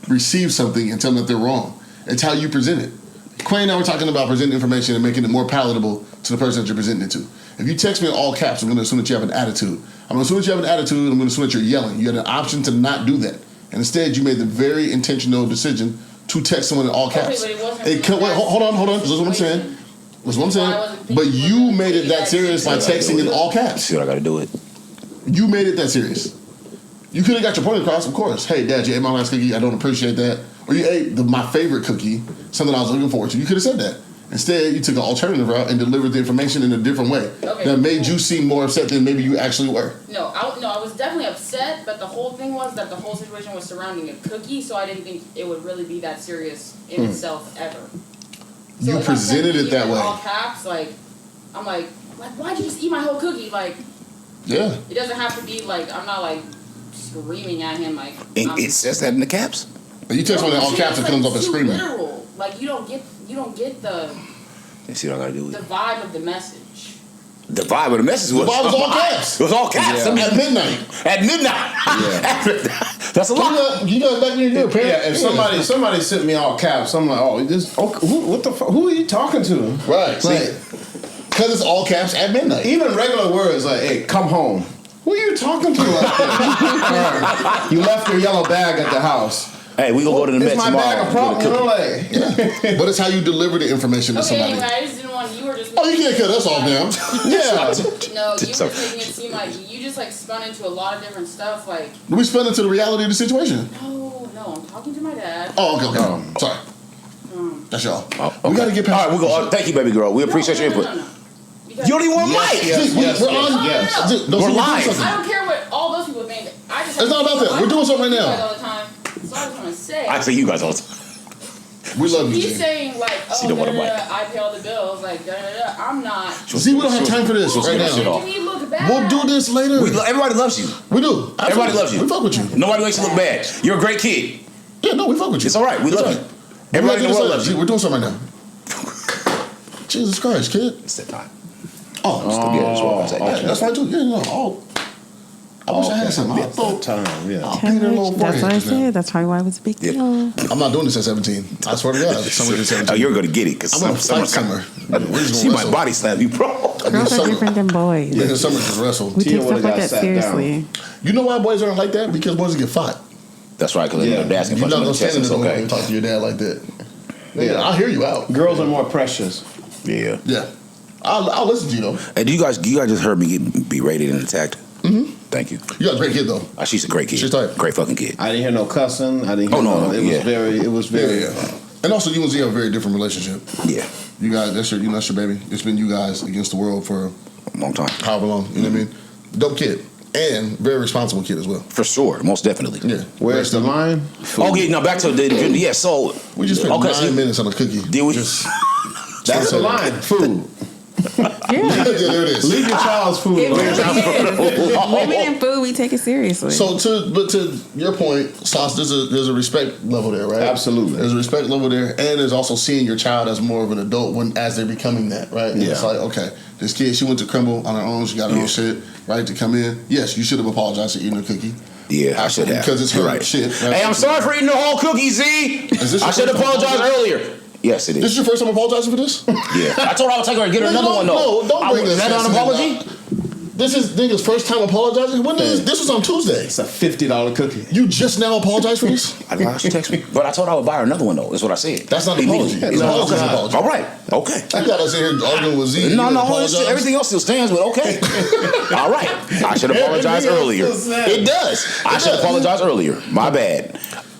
receives something and tell them that they're wrong. It's how you present it. Quay and I were talking about presenting information and making it more palatable to the person that you're presenting it to. If you text me in all caps, I'm going to assume that you have an attitude. I'm going to assume that you have an attitude. I'm going to assume that you're yelling. You had an option to not do that. And instead, you made the very intentional decision to text someone in all caps. but it wasn't It could, wait, hold on. This is what I'm saying. That's what I'm Why I saying. wasn't thinking But it you was made it that that serious by serious. texting in all caps. See what I got to do it. You made it that serious. You could have got your point across, of course. Hey, Dad, you ate my last cookie. I don't appreciate that. Or you ate my favorite cookie, something I was looking forward to. You could have said that. Instead, you took an alternative route and delivered the information in a different way Okay, that made cool. you seem more upset than maybe you actually were. No, I was definitely upset, but the whole thing was that the whole situation was surrounding a cookie, so I didn't think it would really be that serious in itself ever. You if I presented said it that in way. All caps, I'm like, why'd you just eat my whole cookie? Like, Yeah. it doesn't have to be like I'm not like screaming at him like. And it says that in the caps. But you text one in all caps, it comes up as too screaming. literal. Like you don't get the You see what I got to do with it. vibe of the message. The vibe of the message was. The vibe was all caps. It was all caps. Yeah. At midnight. At midnight. Yeah. That's a lot. You guys back in your parents. Yeah, if somebody sent me all caps, I'm like, what the fuck? Who are you talking to? Right. Like, Because it's all caps at midnight. even regular words like, hey, come home. Who are you talking to like that? You left your yellow bag at the house. Hey, we gonna go to the Met It's my tomorrow. bag of problems. You know, like, But it's how you deliver the information to Okay, somebody. anyway, I just didn't want you were just. Oh, you can't cut us off now. yeah. No, you were making it seem like you just like spun into a lot of different stuff. Like, We spun into the reality of the situation. no, I'm talking to my dad. Oh, okay. Sorry. That's y'all. We got to get past. All right, we go. Thank you, baby girl. We appreciate your input. No. You don't even want mic. Dude, we're on. yes. Dude, We're doing live. something. I don't care what all those people think. I just. It's not about that. We're doing something right now. All the time. So I just want to say. I say you guys all the time. We love you, He's G. saying like, She don't want a mic. I pay all the bills. Like, I'm not. See, we don't have time for this right Shit now. off. Making me look bad. We'll do this later. Everybody loves you. We do. Everybody loves you. We fuck with you. Nobody makes you look bad. You're a great kid. Yeah, no, we fuck with you. It's all right. We love you. Everybody in the world loves you. We're doing something right now. Jesus Christ, kid. It's that time. Oh, Yeah, that's what I say. yeah, that's fine too. Yeah, no. Oh, I wish I had something. I thought Time, yeah. I'll paint a little That's what I forehead just now. said. That's probably why it was a big deal. I'm not doing this at 17. I swear to God. Summer at 17. Oh, you're gonna get it because I'm gonna fight Summer. She might body slam you, bro. Girls are different than boys. Yeah, Summer just wrestled. We Tia take stuff would've like got that sat seriously. You know why boys aren't like that? Because boys get fought. That's right, because Yeah. their dads can You're punch not you in gonna the chest. stand in It's the room okay. and talk to your dad like that. Yeah, I'll hear you out. Girls are more precious. Yeah. Yeah, I'll listen to you though. Hey, you guys just heard me get berated and attacked? Mm-hmm. Thank you. You got a great kid though. She's a great kid. She's tight. Great fucking kid. I didn't hear no cussing. I didn't hear It was very. Yeah. And also, you and Z have a very different relationship. Yeah. You guys, that's your baby. It's been you guys against the world for A long time. however long. You know what I mean? Dope kid and very responsible kid as well. For sure. Most definitely. Yeah. Where's the line? Oh, yeah. Now back to the. Yeah, so. We just spent okay, 9 minutes on a cookie. Did we? That's the line. Food. Yeah. Yeah, there it is. Leave your child's food It alone. really is. Women and food, we take it seriously. So to your point, Sauce, there's a respect level there, right? Absolutely. There's a respect level there, and there's also seeing your child as more of an adult as they're becoming that, right? And it's Yeah. like, okay, this kid, she went to Crumble on her own, she got her own shit, right? To come in, yes, you should have apologized for eating her cookie. Yeah, I should have. Because it's her You're right. shit. Right? Hey, I'm sorry for eating the whole cookie, Z. Is this I your should first apologize apology? earlier. Yes, it This is. is your first time apologizing for this? Yeah. I told her I would take her and get her No, another one, though. No, don't bring this. Is that not an apology? This is nigga's first time apologizing. This was on Tuesday. It's a $50 cookie. You just now apologized for this? I don't know how she text me. But I told her I would buy her another one, though. That's what I said. That's not an apology. Immediately. It's Okay. an apology. All right. Okay. I got us here arguing with Z. No, You no, apologize? everything else still stands, but okay. All right. I should apologize Everything else earlier. still stands. It does. I should apologize earlier. My bad.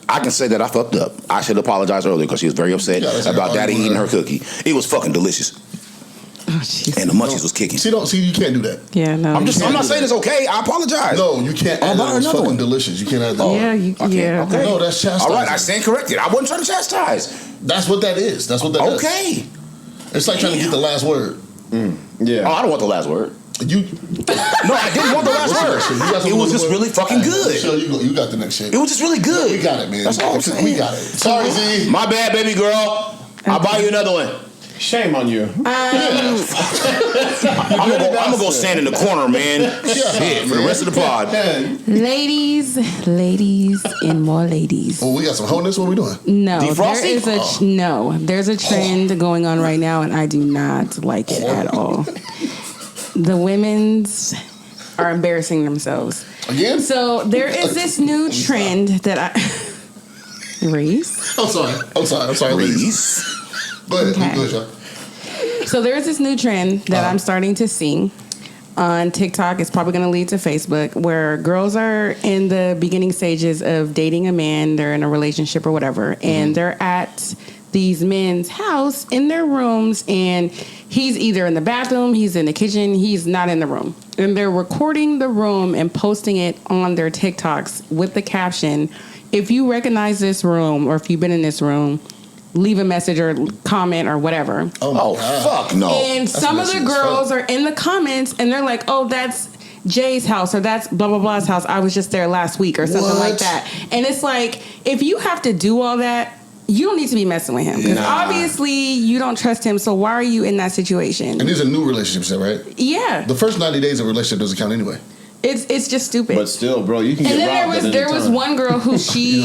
I can say that I fucked up. I should apologize earlier because she was very upset Yeah, that's about her daddy arguing eating with her cookie. It was fucking delicious. oh, jeez. And the munchies was kicking. See, you can't do that. Yeah, no. I'm not saying it's okay. I apologize. No, you can't. I'll add buy that. It's another fucking one. delicious. You can't add that. Yeah, yeah. Okay. No, that's chastising. All right, I stand corrected. I wasn't trying to chastise. That's what that is. That's what that is. Okay. It's like trying to get the last word. Yeah. Oh, I don't want the last word. You. No, I didn't want the last Listen, word. you got something It was on the just word? really fucking All right, good. Michelle, you got the next shit. It was just really good. We got it, man. That's all I'm saying. We got it. Sorry, Z. My bad, baby girl. I'll buy you another one. Shame on you. I'm gonna go stand in the corner, man. Shit, for the rest of the pod. Ladies, and more ladies. Oh, we got some wholeness. What are we doing? No, Defrosting? there is there's a trend going on right now, and I do not like it at all. The women's are embarrassing themselves. Again? So there is this new trend that Reese. I'm sorry, ladies. Please. Go ahead. Okay. Go ahead, y'all. So there is this new trend that I'm starting to see on TikTok. It's probably going to lead to Facebook, where girls are in the beginning stages of dating a man. They're in a relationship or whatever, and they're at these men's house in their rooms, and he's either in the bathroom, he's in the kitchen, he's not in the room. And they're recording the room and posting it on their TikToks with the caption, "If you recognize this room, or if you've been in this room, leave a message or comment or whatever." Oh, fuck no. And some of the messy as girls fuck. are in the comments and they're like, "Oh, that's Jay's house, or that's blah blah blah's house. I was just there last week," or something What? like that. And it's like, if you have to do all that you don't need to be messing with him because obviously you don't trust him. So why are you in that situation? And these are new relationships, right? Yeah. The first 90 days of a relationship doesn't count anyway. It's just stupid. But still, bro, you can and get then robbed. there was one girl who she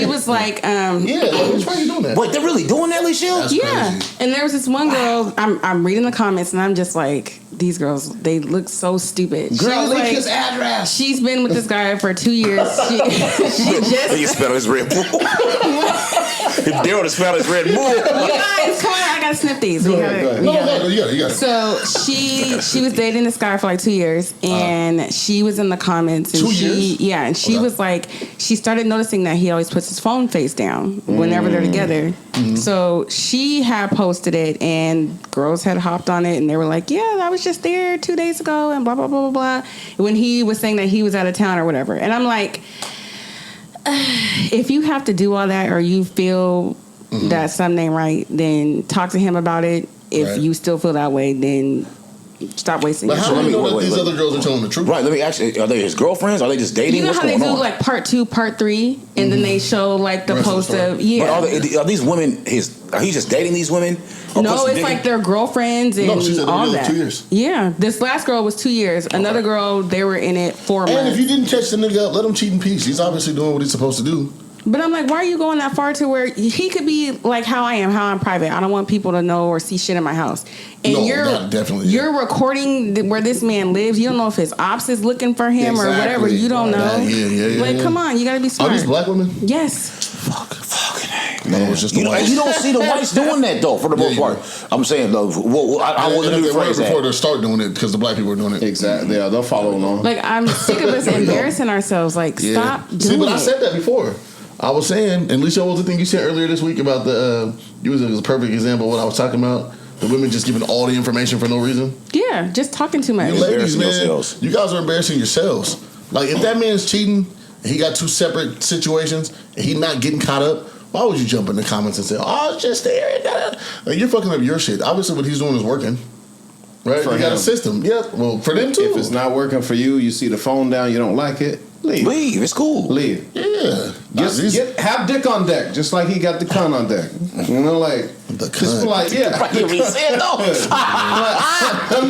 was like, yeah, why are you doing that? Wait, they're really doing that, Alicia? yeah. Crazy. And there was this one girl. I'm reading the comments and I'm just like, these girls, they look so stupid. Girl, leak like, his address. She's been with this guy for 2 years. She just. You spell his Red Bull. Daryl to spell his Red Bull. You guys, come on, I gotta snip these. Go ahead. You got it. So she was dating this guy for like 2 years, and she was in the comments. And 2 years? Yeah, and she was like, she started noticing that he always puts his phone face down whenever they're together. Mm-hmm. So she had posted it, and girls had hopped on it, and they were like, yeah, I was just there 2 days ago, and blah, blah, blah, blah, blah. When he was saying that he was out of town or whatever. And I'm like, if you have to do all that or you feel that something ain't right, then talk to him about it. If you still feel that way, then stop wasting your time. But how do you know that these other girls are telling the truth? Right, let me ask you, are they his girlfriends? Are they just dating? You know What's how they going do on? like part 2, part 3, and then they show like the post of But are these women are he just dating these women? No, it's like their girlfriends and she said all that. 2 years. Yeah, this last girl was 2 years. Another girl, they were in it 4 months. And if you didn't catch the nigga up, let him cheat in peace. He's obviously doing what he's supposed to do. But I'm like, why are you going that far to where he could be like how I am, how I'm private? I don't want people to know or see shit in my house. And you're recording where this man lives. You don't know if his ops is looking for him or whatever. You don't know. Like, come on, you got to be smart. Are these black women? Yes. Man. No, it's just you don't see the whites doing that though, for the most part. I'm saying though, I wasn't rephrase that. Before they start doing it because the black people are doing it. Exactly. Yeah, they'll follow along. Like, I'm sick of us embarrassing ourselves. Like, stop doing it. See, but I said that before. I was saying, and Lisa, what was the thing you said earlier this week about the? It was a perfect example of what I was talking about. The women just giving all the information for no reason. Yeah, just talking too much. You ladies, man, you guys are embarrassing yourselves. Like, if that man's cheating, and he got 2 separate situations, and he not getting caught up, why would you jump in the comments and say, "Oh, it's just there"? Like, you're fucking up your shit. Obviously, what he's doing is working. Right? You got a system. Yeah. Well, for them too. If it's not working for you, you see the phone down, you don't like it. Leave. It's cool. Leave. Yeah. Have dick on deck, just like he got the cunt on deck. You know, like the cunt. Just like, yeah. I'm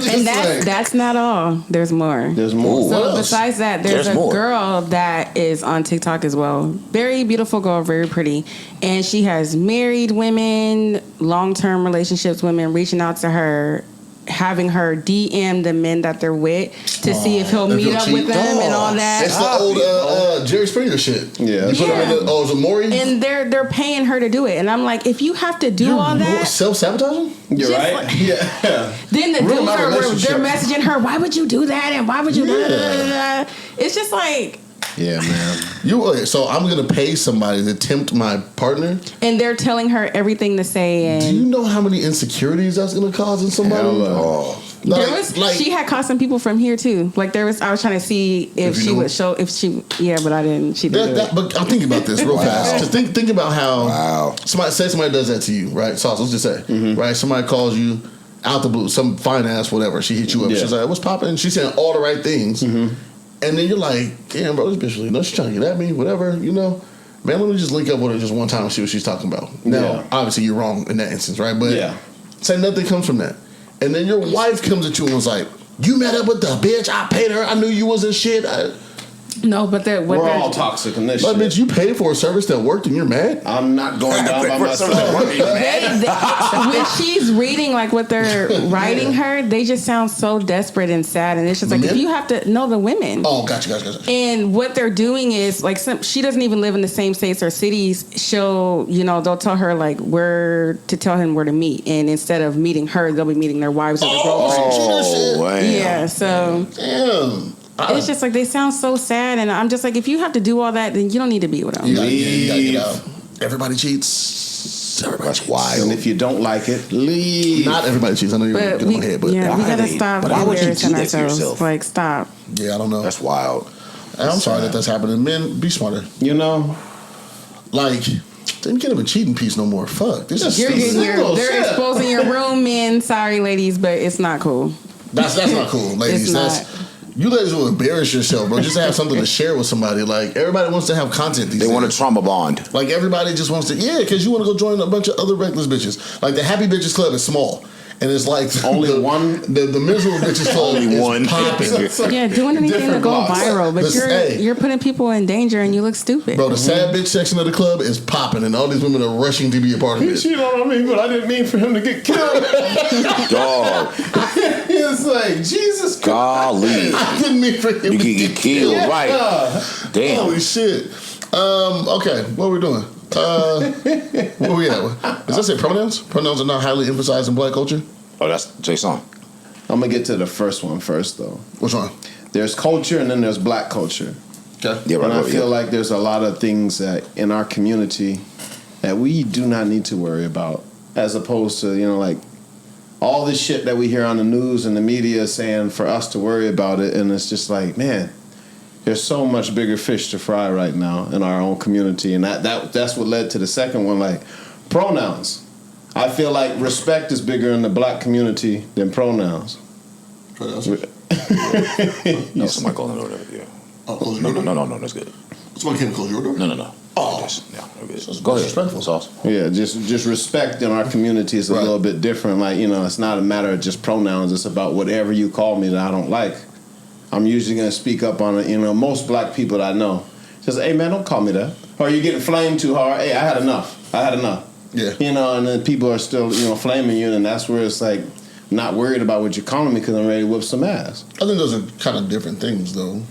just and saying. that's not all. There's more. There's more. So besides that, there's a girl that is on TikTok as well. Very beautiful girl, very pretty, and she has married women, long-term relationships, women reaching out to her, having her DM the men that they're with to see if he'll meet up with them and all that. It's the old Jerry Springer shit. Yeah. You put them in the, is it Maury? And they're paying her to do it. And I'm like, if you have to do all that, self-sabotaging? You're right. Like, yeah. Then the dudes they're messaging her, why would you do that? And why would you do that? It's just like, yeah, man. So I'm gonna pay somebody to tempt my partner, and they're telling her everything to say. And do you know how many insecurities that's gonna cause in somebody? She had caught some people from here too. Like I was trying to see if she would show but I didn't. She didn't. But I'm thinking about this real fast. Just think about how somebody does that to you, right? Sauce. Let's just say, right? Somebody calls you out the blue, some fine ass whatever. She hit you up. Yeah. She's like, "What's popping?" She's saying all the right things. And then you're like, damn, bro, this bitch really knows she's trying to get at me, whatever, you know. Man, let me just link up with her just one time and see what she's talking about. Now, obviously, you're wrong in that instance, right? But say nothing comes from that. And then your wife comes at you and was like, you met up with the bitch, I paid her, I knew you wasn't shit. No, but we're all toxic in this shit. Bitch, you paid for a service that worked and you're mad? I'm not going down by myself. When she's reading like what they're writing her, they just sound so desperate and sad. And it's just like, if you have to know the women. Oh, gotcha. And what they're doing is like, she doesn't even live in the same states or cities. They'll tell her like where to tell him where to meet. And instead of meeting her, they'll be meeting their wives or their girlfriends. Wow. Yeah, so. Damn. It's just like they sound so sad, and I'm just like, if you have to do all that, then you don't need to be with them. You gotta get out. Everybody cheats. Everybody's wild. And if you don't like it, leave. Not everybody cheats. I know you're getting on head, but we gotta stop embarrassing ourselves. Like, stop. Yeah, I don't know. That's wild. I'm sorry that's happening. Men, be smarter. You know, like. They can't even cheat in peace no more. Fuck. This is they're exposing your room, men. Sorry, ladies, but it's not cool. That's not cool, ladies. You ladies will embarrass yourself, bro, just to have something to share with somebody. Like, everybody wants to have content these days. They want a trauma bond. Like, everybody just wants to, because you want to go join a bunch of other reckless bitches. Like, the Happy Bitches Club is small. And it's like only one. The miserable bitches club only is one. popping. Yeah, doing anything to go viral, but you're putting people in danger and you look stupid. Bro, the sad bitch section of the club is popping, and all these women are rushing to be a part of it. He cheated on me, but I didn't mean for him to get killed. Dog. It's like Jesus Christ. Golly. I didn't mean for him You to can get killed, Yeah. right? Damn. Holy shit. Okay, what are we doing? Where we at? Does that say pronouns? Pronouns are not highly emphasized in black culture. Oh, that's Jason. I'm gonna get to the first one first, though. Which one? There's culture, and then there's black culture. Okay. Yeah, right. And I right, feel yeah. like there's a lot of things that in our community that we do not need to worry about, as opposed to like all this shit that we hear on the news and the media saying for us to worry about it, and it's just like, man, there's so much bigger fish to fry right now in our own community, and that's what led to the second one, like pronouns. I feel like respect is bigger in the black community than pronouns. Pronouns? No, somebody calling it over there. Yeah. Oh, close your door. No, that's good. Somebody came to close your door? No. Oh. Yeah, we're good. So Go ahead. disrespectful. Sauce. Yeah, just respect in our community is a little bit different. Like, it's not a matter of just pronouns. It's about whatever you call me that I don't like. I'm usually going to speak up on it. Most black people that I know just, hey, man, don't call me that. Or you're getting flamed too hard. Hey, I had enough. Yeah. And then people are still, flaming you, and that's where it's like, not worried about what you're calling me because I'm ready to whip some ass. I think those are kind of different things, though.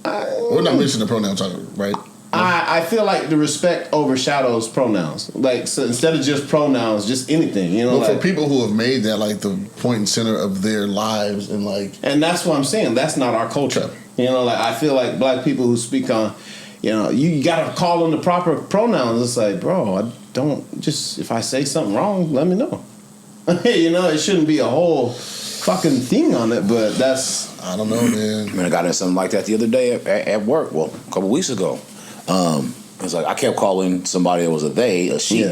We're not mentioning the pronouns, right? I feel like the respect overshadows pronouns. Like, so instead of just pronouns, just anything, But like, for people who have made that like the point and center of their lives, and like, and that's what I'm saying. That's not our culture. Like, I feel like black people who speak on, you got to call them the proper pronouns. It's like, bro, I don't just, if I say something wrong, let me know. It shouldn't be a whole fucking thing on it, but that's, I don't know, man. I got into something like that the other day at work. Well, a couple weeks ago. It's like I kept calling somebody that was a they, a she,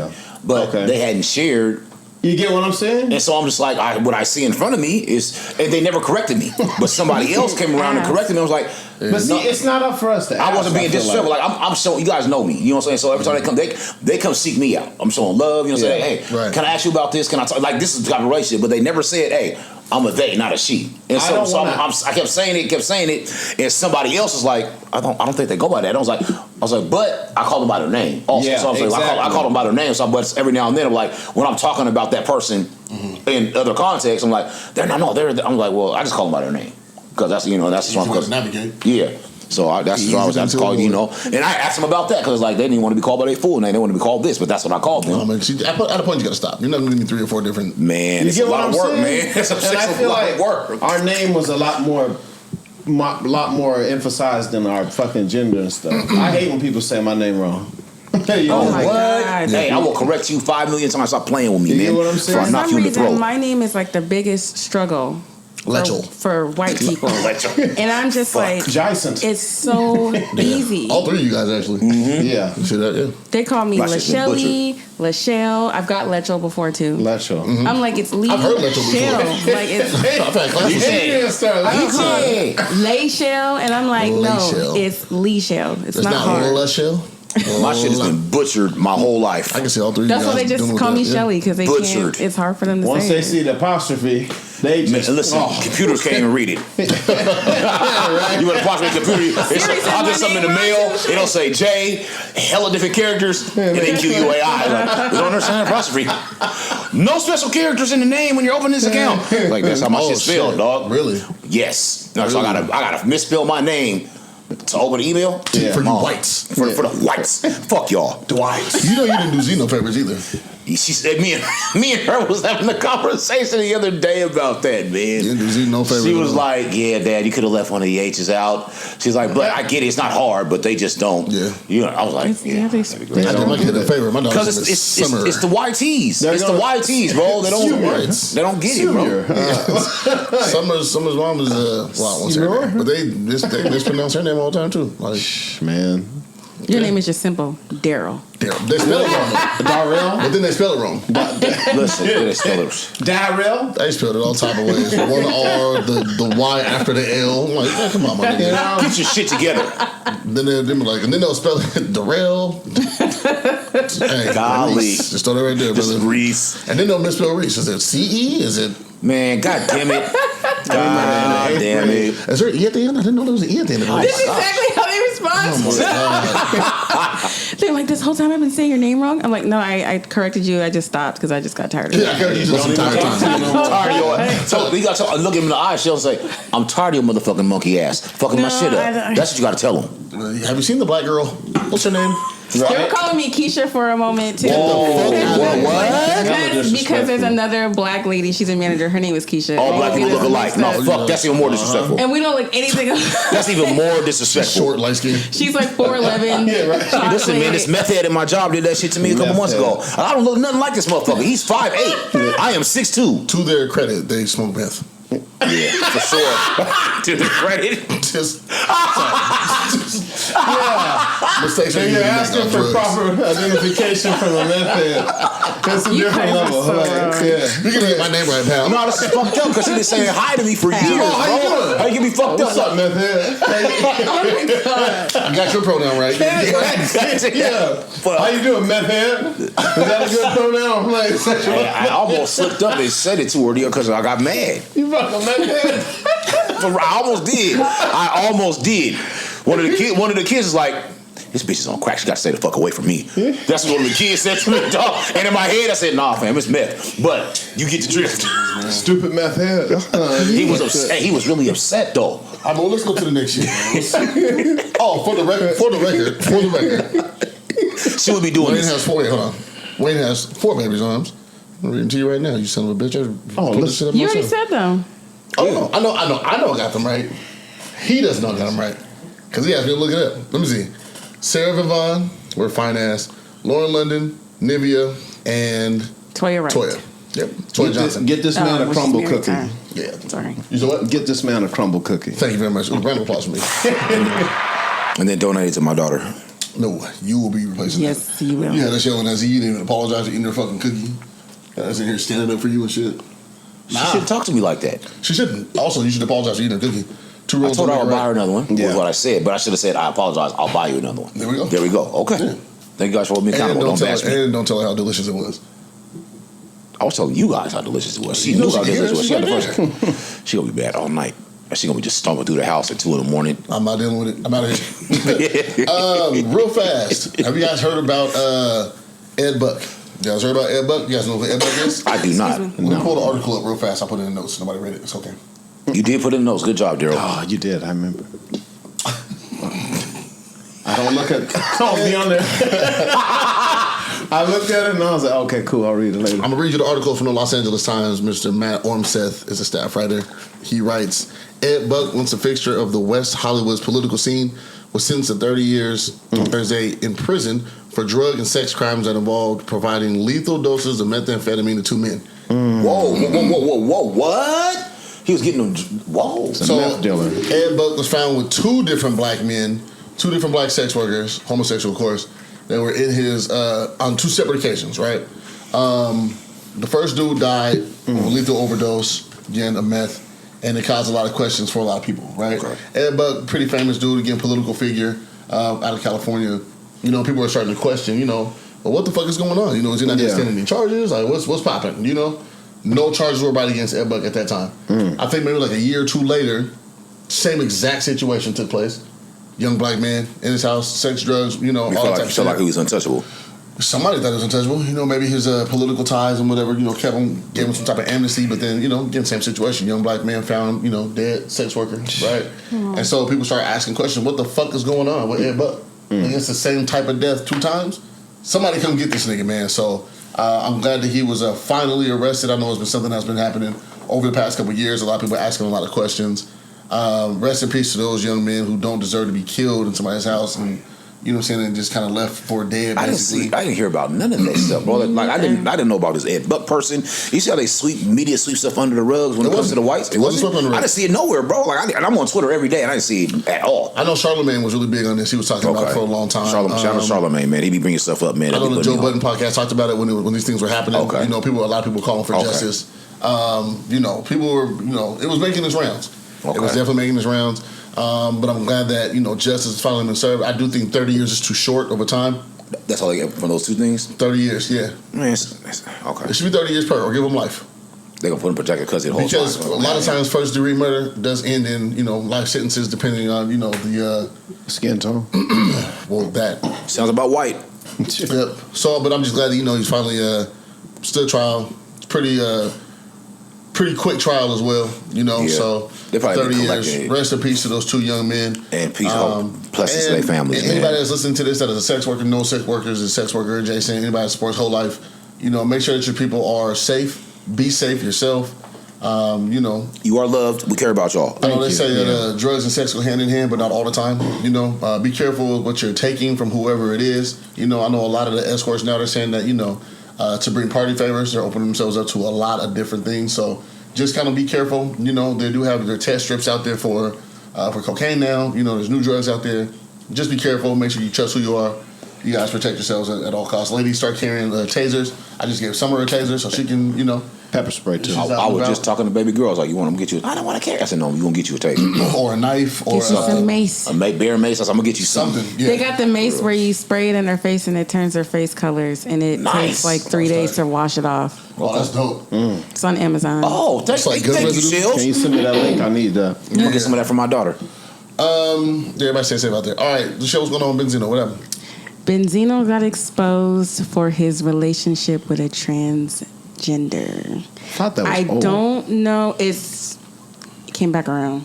but they hadn't shared. You get what I'm saying? And so I'm just like, what I see in front of me is, and they never corrected me, but somebody else came around and corrected me. I was like, but see, it's not up for us to ask. I wasn't being disrespectful. Like, I'm showing, you guys know me. You know what I'm saying? So every time they come, they come seek me out. I'm showing love. You know what I'm saying? Hey, can I ask you about this? Can I talk? Like, this is the type of relationship, but they never said, hey, I'm a they, not a she. And so, I kept saying it, and somebody else was like, I don't think they go by that. I was like, but I call them by their name. Also, yeah, so I'm exactly. I call them by their name. So, but every now and then, I'm like, when I'm talking about that person in other contexts, I'm like, I'm like, well, I just call them by their name because that's that's what I'm navigate. Yeah. So that's what I was calling, and I asked them about that because like they didn't want to be called by their full name, they want to be called this, but that's what I called them. No, man, at a point you got to stop. You're not going to give me 3 or 4 different. Man, it's a lot of work, man. It's a lot of work. Our name was a lot more emphasized than our fucking gender and stuff. I hate when people say my name wrong. Oh my God. Hey, I will correct you 5 million times. Stop playing with me, man. You get what I'm saying? For some reason, my name is like the biggest struggle for white people. And I'm just like, Jason. It's so easy. All 3 of you guys actually. Yeah. See that? Yeah. They call me Lachelle, Lachelle. I've got Lecho before too. Lecho. I'm like, it's Lee. I've heard Lecho before. Like it's You called Lachelle, and I'm like, no, Lachelle. it's Lachelle. It's not hard. Lachelle. My shit has been butchered my whole life. I can see all 3 of you That's guys. why they just call me Shelly because they can't. It's hard for them to Once say. they see the apostrophe, they just listen. Computers can't even read it. You want to apostrophe computer? I'll get something in the mail. It don't say J, hella different characters, and then QUAI. Like, you don't understand apostrophe. No special characters in the name when you're opening this account. Like that's how my shit's spelled, dog. Really? Yes. No, so I gotta misspell my name to open the email. For you whites. For the whites. Fuck y'all. Dwight. You didn't do Zeno favors either. She said me and her was having a conversation the other day about that, man. You didn't do Zeno favors. She was like, yeah, Dad, you could have left one of the H's out. She's like, but I get it, it's not hard, but they just don't. Yeah. I was like, I did my kid a favor. My dog because it's the YTs. It's the YTs, bro. They don't get it, bro. Summer's mom is I won't say her name, but they mispronounce her name all the time too. Like, man. Your name is just simple, Daryl. Daryl. They spell it wrong. Darrell? But then they spell it wrong. Listen, they spell it. Darrell? They spelled it all type of ways. One R, the Y after the L. I'm like, man, come on, my nigga. Get your shit together. Then they'll spell it Darrell. Hey, Golly. Reese. Just throw that right there, This is brother. Reese. And then they'll misspell Reese. Is it C-E? Is it... Man, god damn it. God damn it. Is there an E at the end? I didn't know there was an E at the end of This is it. exactly how they respond. They're like, this whole time I've been saying your name wrong. I'm like, no, I corrected you. I just stopped because I just got tired of it. Yeah, I got you this entire time. I'm tired of your. So you got to look him in the eye. She'll say, "I'm tired of your motherfucking monkey ass, fucking my No, shit I up." don't- That's what you got to tell him. Have you seen the black girl? What's her name? They were calling me Keisha for a moment too. What? Because there's another black lady. She's a manager. Her name is Keisha. All black people look alike. No, fuck. That's even more disrespectful. And we don't look anything. That's even more disrespectful. Short, light skin. She's like 4'11". Yeah, right. Listen, man, this meth head in my job did that shit to me a couple months ago. I don't look nothing like this motherfucker. He's 5'8". I am 6'2". To their credit, they smoke meth. Yeah, for sure. To the credit. Just Yeah. mistakes. And you're asking for proper identification from a method. That's a You different guys are level. so Like, wrong. yeah. You can get my name right, pal. No, this is fucked up because he been saying hi to me for years, bro. how you doing? How you can be fucked What's up? up, method? You got your pronoun right. Yeah. How you doing, method? Is that a good pronoun? Like, I almost slipped up and said it to her because I got mad. you fucking method? I almost did. One of the kids is like, "This bitch is on crack. She got to stay the fuck away from me." That's what one of the kids said to me, dog. And in my head, I said, "Nah, fam, it's meth." But you get the drift. Stupid method. He was upset. He was really upset, though. All right, well, let's go to the next shit. Oh, for the record. She would be doing Wayne this. has 4. Wait, hold on. Wayne has 4 babies on arms. I'm reading to you right now. You son of a bitch. Put this shit up You already myself. said them. Oh, I know. I got them right. He doesn't know I got them right because he asked me to look it up. Let me see. Sarah Vivon, we're fine ass. Lauren London, Nivea, and Toya Wright. Toya. Yep. Toya Johnson. Get this man a which is crumble Mary cookie. Kyle. Yeah. Sorry. You know what? Get this man a crumble cookie. Thank you very much. Round of applause for me. And then donate it to my daughter. No, you will be replacing that. Yes, you will. You had us yelling at Z. You didn't even apologize for eating her fucking cookie. I was in here standing up for you and shit. She shouldn't talk to me like that. She shouldn't. Also, you should apologize for eating her cookie. 2 I rolls told her don't I'll make it buy her right. another one. Yeah. Was what I said, but I should have said I apologize. I'll buy you another one. There we go. There we go. Okay. Yeah. Thank you guys for holding me accountable. Don't bash me. And don't tell her how delicious it was. I was telling you guys how delicious it was. She You knew know how she delicious it was. She hears, got the she's first. She gonna be bad all night. She gonna be just stomping through the house at 2 a.m. I'm not dealing with it. I'm out of here. Real fast. Have you guys heard about Ed Buck? You guys heard about Ed Buck? You guys know what Ed Buck is? I do not. Let me pull the article up real fast. I'll put it in the notes. Nobody read it. It's okay. You did put in the notes. Good job, Daryl. Oh, you did. I remember. I don't look at. Don't be on there. I looked at it and I was like, okay, cool. I'll read it later. I'm gonna read you the article from the Los Angeles Times. Mr. Matt Ormseth is a staff writer. He writes, Ed Buck, once a fixture of the West Hollywood's political scene, was sentenced to 30 years on Thursday in prison for drug and sex crimes that involved providing lethal doses of methamphetamine to 2 men. Whoa, what? He was getting them. Whoa. So meth dealer. Ed Buck was found with 2 different black men, 2 different black sex workers, homosexual of course, that were in his on 2 separate occasions, right? The first dude died of a lethal overdose, again, of meth, and it caused a lot of questions for a lot of people, right? Okay. Ed Buck, pretty famous dude, again, political figure out of California. You know, people are starting to question, you know, well, what the fuck is going on? You know, is he not standing any charges? Like, what's popping? You know? No charges were brought against Ed Buck at that time. I think maybe like a year or 2 later, same exact situation took place. Young black man in his house, sex, drugs, you know, You all felt that like, type you of felt like he shit. was untouchable. Somebody thought he was untouchable. You know, maybe his political ties and whatever, you know, kept him, gave him some type of amnesty, but then, you know, again, same situation. Young black man found, you know, dead, sex worker, right? And so people started asking questions, what the fuck is going on with Ed Buck? Like, it's the same type of death 2 times? Somebody come get this nigga, man. So I'm glad that he was finally arrested. I know it's been something that's been happening over the past couple of years. A lot of people asking a lot of questions. Rest in peace to those young men who don't deserve to be killed in somebody's house and, You know what I'm saying? And just kind of left for dead. I didn't hear about none of that stuff, bro. Like I didn't know about this Ed Buck person. You see how they media sweep stuff under the rugs when it comes to the whites? It wasn't swept under the I rug. didn't see it nowhere, bro. Like I'm on Twitter every day and I didn't see it at all. I know Charlamagne was really big on this. He was talking about it for a long time. Shout out to Charlamagne, man. He be bringing stuff up, man. I know the Joe Budden podcast talked about it when these things were happening. Okay. You know, a lot of people calling for justice. You know, people were, it was making its rounds. Okay. It was definitely making its rounds. But I'm glad that, justice is finally been served. I do think 30 years is too short of a time. That's all they get from those two things? 30 years, yeah. Man, okay. It should be 30 years per, or give them life. They're going to put him protected because a lot of times first degree murder does end in, life sentences depending on, the... skin tone. Well, that. Sounds about white. Yep. So, but I'm just glad that, he's finally stood trial. It's pretty quick trial as well, so 30 years. Rest in peace to those two young men. And peace, hope, blessings to their families, and man. anybody that's listening to this that is a sex worker, no sex workers, is sex worker adjacent, anybody that supports whole life, make sure that your people are safe. Be safe yourself. You are loved. We care about y'all. I know they say that drugs and sex go hand in hand, but not all the time. Be careful with what you're taking from whoever it is. I know a lot of the escorts now, they're saying that, to bring party favors, they're opening themselves up to a lot of different things. So just kind of be careful. They do have their test strips out there for cocaine now. There's new drugs out there. Just be careful. Make sure you trust who you are. You guys protect yourselves at all costs. Ladies, start carrying tasers. I just gave Summer a taser so she can, pepper spray too. I was just talking to baby girls like, you want them to get you? I don't want to carry. I said, no, you gonna get you a taser or a knife or some mace. A bear mace. I said, I'm gonna get you something. Yeah. They got the mace where you spray it in their face and it turns their face colors, and it takes like 3 days to wash it off. Oh, that's dope. It's on Amazon. Oh, thank you, Shills. Can you send me that link? I need that. I'm gonna get some of that for my daughter. Everybody stay safe out there. All right, the show was going on, Benzino. What happened? Benzino got exposed for his relationship with a transgender. Thought that was I old. don't know. It came back around.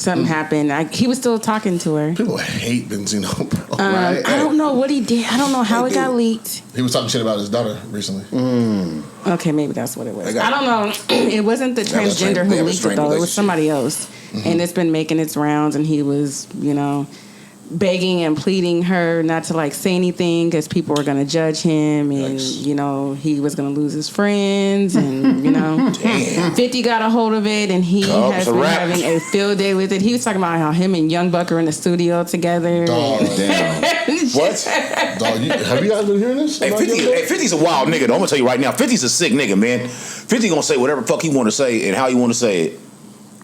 Something happened. He was still talking to her. People hate Benzino, bro. Right. I don't know what he did. I don't know how it got leaked. He was talking shit about his daughter recently. Okay, maybe that's what it was. I don't know. It wasn't the transgender who leaked it, though. It was somebody else. And it's been making its rounds, and he was, begging and pleading her not to say anything because people were going to judge him, and he was going to lose his friends, and Damn. 50 got a hold of it, and he has been having a field day with it. He was talking about how him and Young Buck are in the studio together. Dog, Damn. What? Dog, have you guys been hearing this? Hey, 50's a wild nigga, though. I'm gonna tell you right now, 50's a sick nigga, man. 50 gonna say whatever the fuck he want to say and how he want to say it.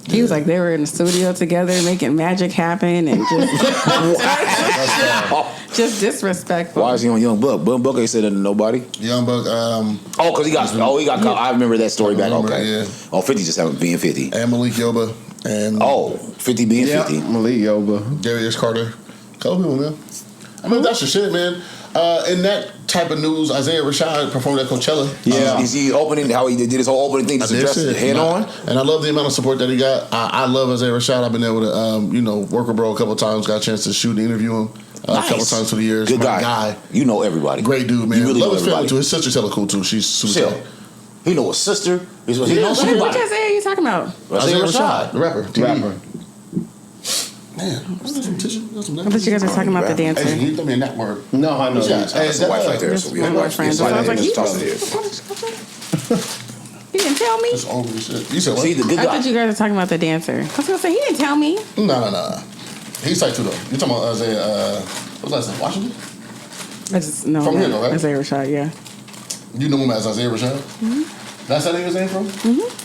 He was like they were in the studio together making magic happen and just disrespectful. Why is he on Young Buck? Buck ain't said that to nobody. Young Buck. Because he got caught. I remember that story back. Remember, Okay. yeah. 50 just having being 50. And Malik Yoba and 50 being Yeah, 50. Malik Yoba. Darius Carter. Couple people, man. I mean, that's your shit, man. In that type of news, Isaiah Rashad performed at Coachella. Yeah. Is he opening, how he did his whole opening thing, just addressed it head on? And I love the amount of support that he got. I love Isaiah Rashad. I've been able to, work with bro a couple of times. Got a chance to shoot and interview him a couple of times through the years. Good My guy. You know everybody. Great dude, man. You really love know his family, everybody. too. His sister's hella cool, too. She's super tight. He know his sister. He knows Which everybody. Isaiah are you talking about? Isaiah Rashad, the rapper. Rapper. Man, what's that, some tissue? That's some I thought you guys were talking about the Hey, dancer. you throw me in that word. No, I know. Yeah. That's the wife right there. Just one more friend. So I was like, He he didn't tell me. It's over the shit. You said what? See, the good I guy. thought you guys were talking about the dancer. I was gonna say he didn't tell me. No. He's tight too, though. You talking about Isaiah, what's last name? Washington? I just know From here, though, right? Isaiah Rashad, yeah. You know him as Isaiah Rashad? That's that nigga's name from?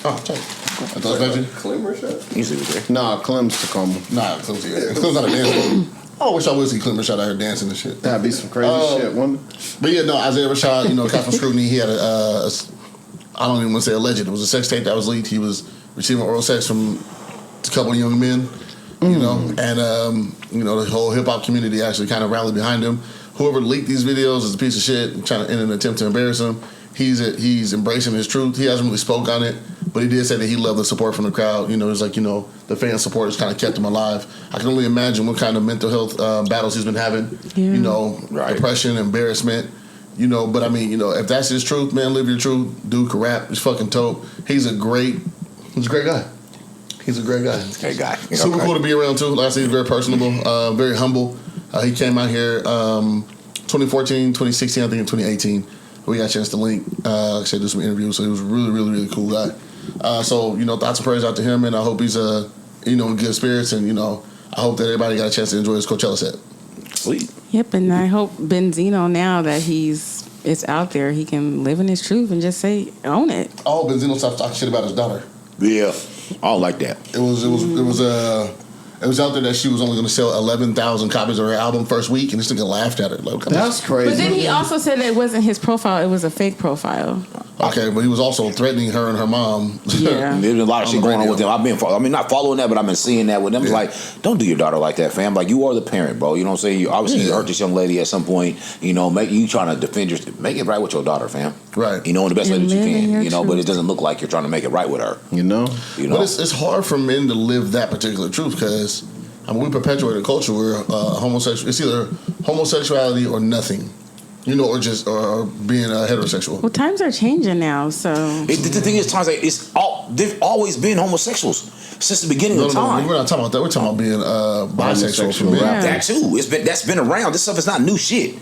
Oh, tight. I thought it was Benji. Clem Rashad? He's over there. Nah, Clem's Tacoma. Nah, Clem's here. Clem's not a dancer. I wish I would see Clem Rashad out here dancing and shit. That'd be some crazy shit, wouldn't it? But yeah, no, Isaiah Rashad, caught some scrutiny. He had I don't even want to say alleged. It was a sex tape that was leaked. He was receiving oral sex from a couple of young men, and the whole hip hop community actually kind of rallied behind him. Whoever leaked these videos is a piece of shit, in an attempt to embarrass him. He's embracing his truth. He hasn't really spoke on it, but he did say that he loved the support from the crowd. It's like, the fan support has kind of kept him alive. I can only imagine what kind of mental health battles he's been having. Right. Depression, embarrassment. But I mean, if that's his truth, man, live your truth. Dude can rap. He's fucking dope. He's a great guy. He's a great guy. Hey, guy. Super cool to be around too. Like I said, he's very personable, very humble. He came out here 2014, 2016, I think in 2018. We got a chance to link, like I said, do some interviews. So he was a really, really, really cool guy. So, thoughts and prayers out to him, and I hope he's, in good spirits, and, I hope that everybody got a chance to enjoy his Coachella set. Sweet. Yep, and I hope Benzino, now that it's out there, he can live in his truth and just say, own it. Oh, Benzino stopped talking shit about his daughter. Yeah, I don't like that. It was out there that she was only going to sell 11,000 copies of her album first week, and this nigga laughed at her. Like, that's crazy. But then he also said that it wasn't his profile; it was a fake profile. Okay, but he was also threatening her and her mom. Yeah, there's a lot of shit going on with them. I've been, not following that, but I've been seeing that with them. It's like, don't do your daughter like that, fam. Like, you are the parent, bro. You know what I'm saying? You obviously you hurt this young lady at some point. You trying to defend make it right with your daughter, fam. Right. In the best way that you can. But it doesn't look like you're trying to make it right with her. You know. But it's hard for men to live that particular truth because. We perpetuate a culture where homosexual. It's either homosexuality or nothing, or just or being heterosexual. Well, times are changing now, so the thing is, they've always been homosexuals since the beginning of time. No, we're not talking about that. We're talking about being bisexual. For men. Yeah. That too. That's been around. This stuff is not new shit.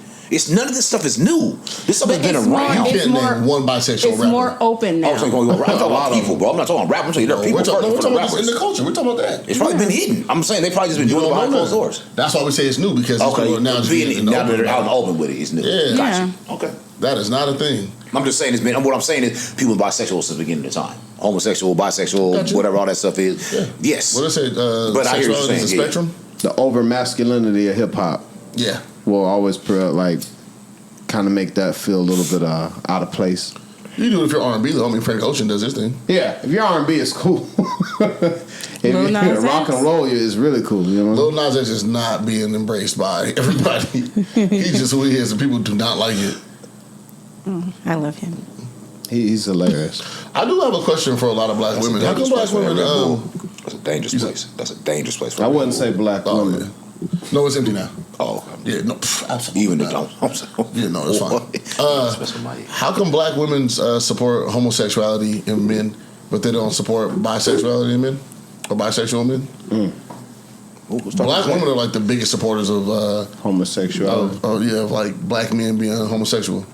None of this stuff is new. This stuff has been around. You can't name one bisexual rapper. It's more open now. I'm talking about people, bro. I'm not talking about rap. I'm talking about people. We're talking about in the culture. We're talking about that. It's probably been hidden. I'm saying they probably just been doing it behind closed doors. That's why we say it's new because now that they're out in the open with it, it's new. Yeah. Gotcha. Okay. That is not a thing. I'm just saying what I'm saying is people are bisexual since the beginning of time. Homosexual, bisexual, whatever all that stuff is. Yeah. Yes. What I say? But I hear what you're saying. The spectrum. The over masculinity of hip hop. Yeah. Will always kind of make that feel a little bit out of place. You do it if you're R&B though. I mean, Frank Ocean does his thing. Yeah, if you're R&B, it's cool. If you're rock and roll, it's really cool. Lil Nas X is not being embraced by everybody. He's just who he is, and people do not like it. I love him. He's hilarious. I do have a question for a lot of black women. How come black women? That's a dangerous place. That's a dangerous place for I wouldn't say black women. Yeah. No, it's empty now. Oh, yeah, no, absolutely. Even the yeah, no, it's fine. How come black women support homosexuality in men, but they don't support bisexuality in men or bisexual men? Black women are like the biggest supporters of homosexuality. Of like black men being homosexual,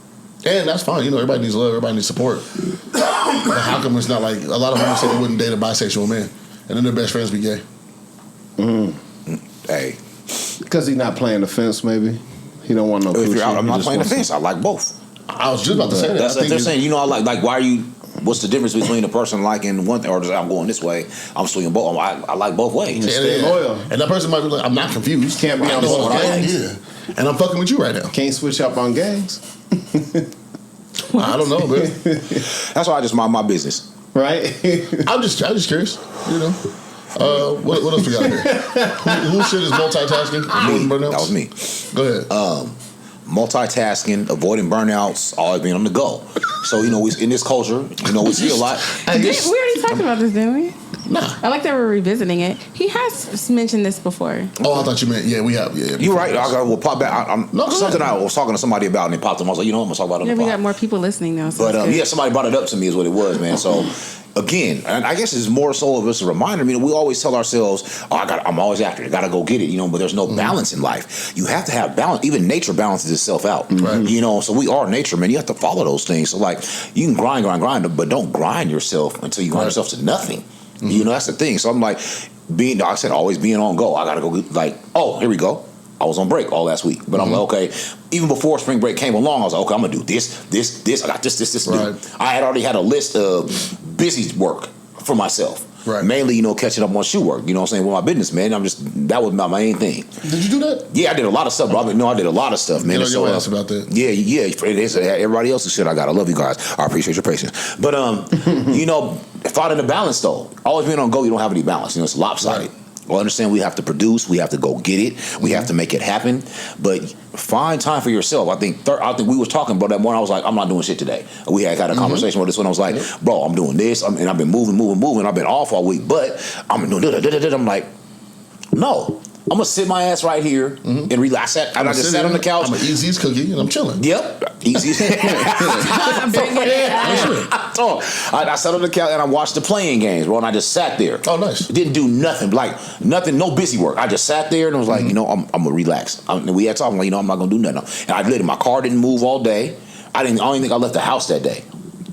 and that's fine. Everybody needs love, everybody needs support. But how come it's not like a lot of women say they wouldn't date a bisexual man, and then their best friends be gay? Hey. Because he's not playing the fence, maybe. He don't want no coochie. I'm not playing the fence. I like both. I was just about to say that. That's what they're saying. I like why are you... What's the difference between a person liking one thing or just I'm going this way? I'm swinging both. I like both ways. Stay loyal. And that person might be like, I'm not confused. Can't be on both gangs. Yeah. And I'm fucking with you right now. Can't switch up on gangs. I don't know, man. That's why I just mind my business. Right? I'm just curious, what else we got here? Who shit is multitasking? Avoiding burnouts? That was me. Go ahead. Multitasking, avoiding burnouts, always being on the go. So, we in this culture, we see a lot. We already talked about this, didn't we? Nah. I like that we're revisiting it. He has mentioned this before. Oh, I thought you meant, we have. Yeah, you're right. We'll pop back. Something I was talking to somebody about and it popped up. I was like, I'm going to talk about it on the pod. We got more people listening now. So but, somebody brought it up to me is what it was, man. So... Again, and I guess it's more so of us a reminder. We always tell ourselves, I'm always after it. I gotta go get it, but there's no balance in life. You have to have balance. Even nature balances itself out. Right. So we are nature, man. You have to follow those things. So you can grind, but don't grind yourself until you grind yourself to nothing. Mm-hmm. That's the thing. So I'm like, always being on go. I gotta go here we go. I was on break all last week, but I'm like, okay. Even before spring break came along, I was like, okay, I'm gonna do this. I got this to do. I had already had a list of busy work for myself. Right. Mainly, catching up on shoe work. With my business, man. That was my main thing. Did you do that? Yeah, I did a lot of stuff, bro. I did a lot of stuff, man. Your ass about that. Yeah. It is everybody else's shit I got. I love you guys. I appreciate your patience. But finding the balance though. Always being on go, you don't have any balance. It's lopsided. Right. Well, understand we have to produce, we have to go get it, we have to make it happen. But find time for yourself. I think we was talking about that morning. I was like, I'm not doing shit today. We had a conversation with this one. I was like, bro, I'm doing this, and I've been moving. I've been off all week, but I'm doing. I'm like, no, I'm gonna sit my ass right here and relax. I just sat on the couch. I'm gonna eat these cookie and I'm chilling. Yep, easy. I sat on the couch and I watched the playing games, bro. And I just sat there. Oh, nice. Didn't do nothing, nothing, no busy work. I just sat there and I was like, you know, I'm gonna relax. We had talking, like, you know, I'm not gonna do nothing. And I literally, my car didn't move all day. I don't even think I left the house that day.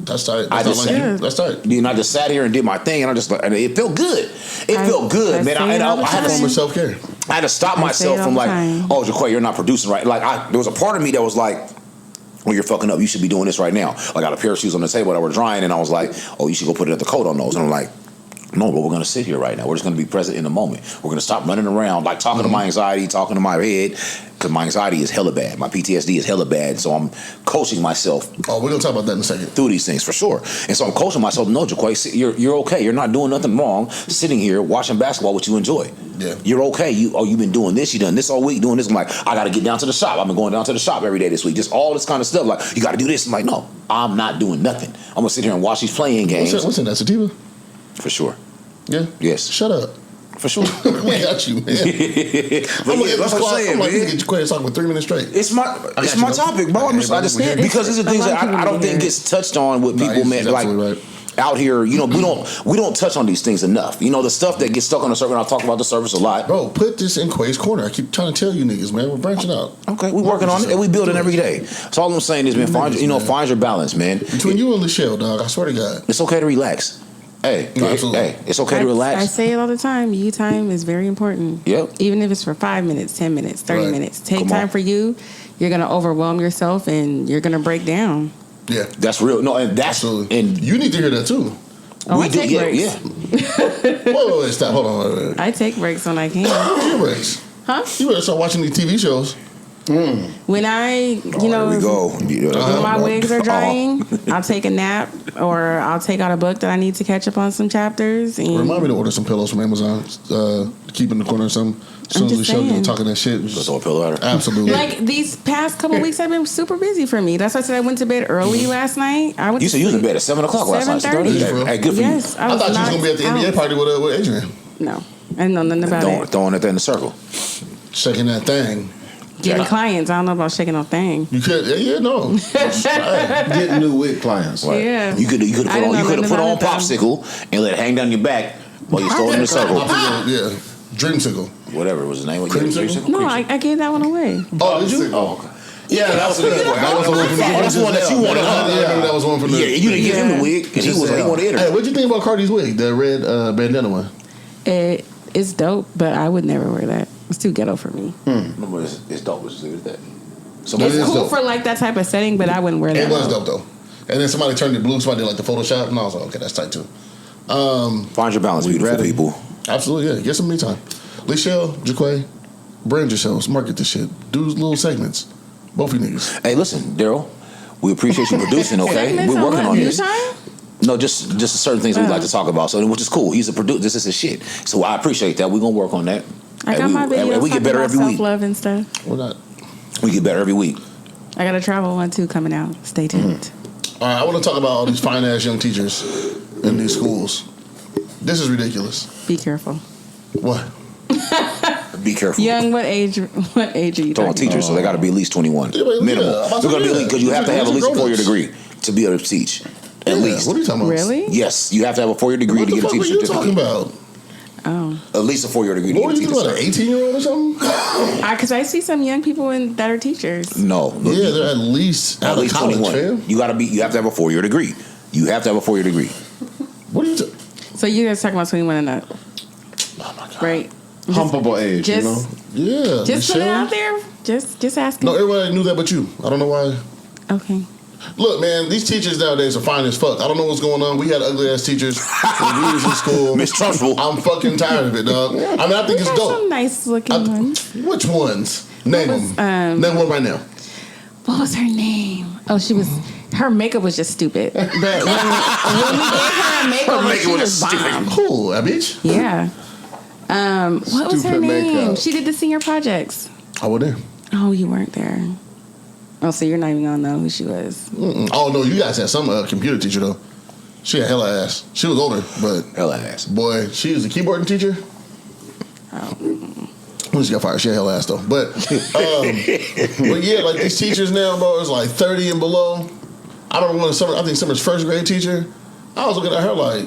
That's tight. That's tight. And I just sat here and did my thing, and and it felt good. It felt good, man. I had form of self-care. I had to stop myself from like, oh, Jaquay, you're not producing right. Like, there was a part of me that was like, well, you're fucking up. You should be doing this right now. Like, I got a pair of shoes on the table that were drying, and I was like, oh, you should go put it at the coat on those. And I'm like, no, but we're going to sit here right now. We're just going to be present in the moment. We're going to stop running around, like talking to my anxiety, talking to my head, because my anxiety is hella bad. My PTSD is hella bad. So I'm coaching myself. Oh, we're going to talk about that in a second. Through these things, for sure. And so I'm coaching myself, no, Jaquay, you're okay. You're not doing nothing wrong sitting here watching basketball, which you enjoy. Yeah. You're okay. You've been doing this. You've done this all week, doing this. I'm like, I got to get down to the shop. I've been going down to the shop every day this week. Just all this kind of stuff. Like, you got to do this. I'm like, no, I'm not doing nothing. I'm going to sit here and watch these playing games. What's in that, sativa? For sure. Yeah? Yes. Shut up. For sure. We got you, man. That's what I'm saying, man. You get your quiet talking for 3 minutes straight. It's my topic, bro. Because these are things that I don't think gets touched on with people, man. Like, right. Out here, you know, we don't touch on these things enough. You know, the stuff that gets stuck on the server, and I'll talk about the service a lot. Bro, put this in Quay's corner. I keep trying to tell you niggas, man. We're branching out. Okay, we're working on it, and we building every day. So all I'm saying is, man, find your balance, man. Between you and Michelle, dog, I swear to God. It's okay to relax. Hey, it's okay to relax. I say it all the time. You time is very important. Yep. Even if it's for 5 minutes, 10 minutes, 30 minutes. Take time for you. You're going to overwhelm yourself and you're going to break down. Yeah. That's real. No, and that's... Absolutely. And you need to hear that too. Oh, I take breaks. Yeah. Wait, stop. Hold on. Wait. I take breaks when I can. Take breaks. Huh? You better start watching these TV shows. When I, here we go. When my wigs are drying, I'll take a nap or I'll take out a book that I need to catch up on some chapters. And remind me to order some pillows from Amazon. Keep in the corner or something. As soon as we show you talking that shit. Just throw a pillow at her. Absolutely. Like these past couple weeks have been super busy for me. That's why I said I went to bed early last night. You said you was in bed at 7 o'clock last night. 7:30. Hey, good for you. I thought you was going to be at the NBA party with Adrian. No. I know nothing about it. Throwing it there in the circle. Shaking that thing. Getting clients. I don't know about shaking no thing. You could, no. Getting new wig clients. Right. Yeah. You could have put on popsicle and let it hang down your back while you're throwing in the circle. Yeah. Dreamsicle. Whatever was the name. Creamsicle? No, I gave that one away. Oh, did you? Oh, okay. Yeah, that was the one. That's the one that you wanted. Yeah, that was one from the. Yeah, you didn't give him the wig because he wanted to enter. Hey, what'd you think about Cardi's wig? The red bandana one. It's dope, but I would never wear that. It's too ghetto for me. Remember, it's dope. Let's leave it at that. So it's cool for like that type of setting, but I wouldn't wear that. It was dope though. And then somebody turned it blue. Somebody did like the Photoshop, and I was like, okay, that's tight too. Find your balance, beautiful people. Absolutely, yeah. Get some me time. Lichelle, Jaquay, brand yourselves, market this shit. Do little segments. Both of you niggas. Hey, listen, Daryl, we appreciate you producing. Okay, we're working on this. No, just certain things we like to talk about. So, which is cool. He's a producer. This is his shit. So I appreciate that. We're gonna work on that. I got my videos. We get better every week. Self-love and stuff. We're not. We get better every week. I got a travel one too coming out. Stay tuned. All right, I want to talk about all these fine ass young teachers in these schools. This is ridiculous. Be careful. What? Be careful. Young, what age are you talking teachers, so they got to be at least 21. Minimum. They're going to be elite because you have to have at least a 4-year degree to be able to teach. At least. What are you talking about? Really? Yes, you have to have a 4-year degree to get a teacher certificate. What are you talking about? Oh. At least a 4-year degree to get a teacher certificate. What are you talking about, an 18-year-old or something? Because I see some young people that are teachers. No. Yeah, they're at least college, 21. Fam. You have to have a 4-year degree. You have to have a 4-year degree. What are you So you guys talking about 21 and up? Oh my God. Right. Humpable age, you know? Yeah. Just put it out there. Just asking. No, everybody knew that but you. I don't know why. Okay. Look, man, these teachers nowadays are fine as fuck. I don't know what's going on. We had ugly ass teachers when we was in school. Mistrustful. I'm fucking tired of it, dog. I mean, I think it's dope. Some nice looking ones. Which ones? Name them. Name one right now. What was her name? Oh, her makeup was just stupid. But when we gave her makeup was stupid. Cool, that bitch. Yeah. What was her name? Makeup. She did the senior projects. I was there. Oh, you weren't there. Oh, so you're not even gonna know who she was. Oh no, you guys had some computer teacher though. She had hella ass. She was older, but hella ass. Boy, she was a keyboarding teacher. Oh. She got fired. She had hell ass though. But yeah, like these teachers now, bro, is like 30 and below. I don't know I think Summer's first grade teacher. I was looking at her like,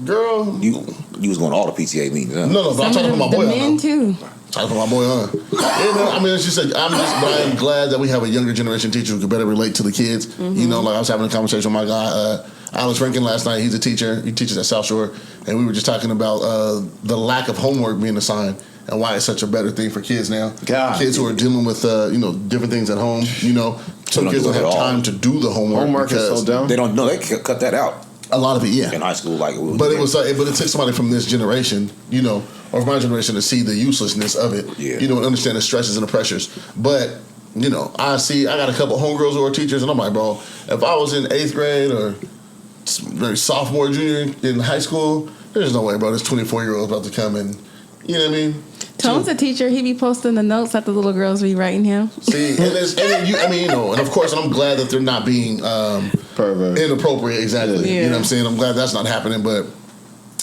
girl, You was going to all the PTA meetings, huh? no, but I'm talking about my boy. The men too. Talking about my boy on. Yeah, man, I mean, it's just like, but I am glad that we have a younger generation teacher who can better relate to the kids. Mm-hmm. You know, like I was having a conversation with my guy, Alex Rankin, last night. He's a teacher. He teaches at South Shore, and we were just talking about the lack of homework being assigned and why it's such a better thing for kids now. God, kids who are dealing with different things at home. You know, some kids don't have time to do the homework. Homework is so dumb. They don't know. They cut that out. A lot of it, yeah. In high school, like, But it was but it took somebody from this generation, you know, or from my generation to see the uselessness of it, Yeah. you know, and understand the stresses and the pressures. But, you know, I got a couple of homegirls who are teachers, and I'm like, bro, if I was in 8th grade or maybe sophomore, junior in high school, there's no way, bro, this 24-year-old about to come and, you know what I mean? Tone's a teacher. He be posting the notes that the little girls be writing him. See, and of course, and I'm glad that they're not being Pervert. inappropriate, exactly. Yeah. You know what I'm saying? I'm glad that's not happening, but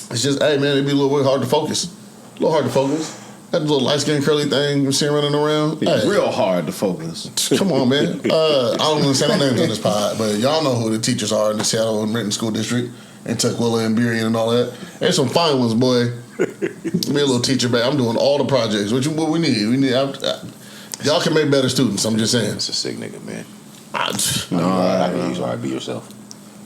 it's just, hey, man, it'd be a little bit hard to focus. A little hard to focus. That little light-skinned curly thing you see running around. It's Hey, real hard to focus. come on, man. I don't want to say no names on this pod, but y'all know who the teachers are in the Seattle and Renton School District and Tukwila and Burien and all that. There's some fine ones, boy. Give me a little teacher back. I'm doing all the projects. What we need? Y'all can make better students. I'm just saying. It's a sick nigga, man. I You try to be yourself.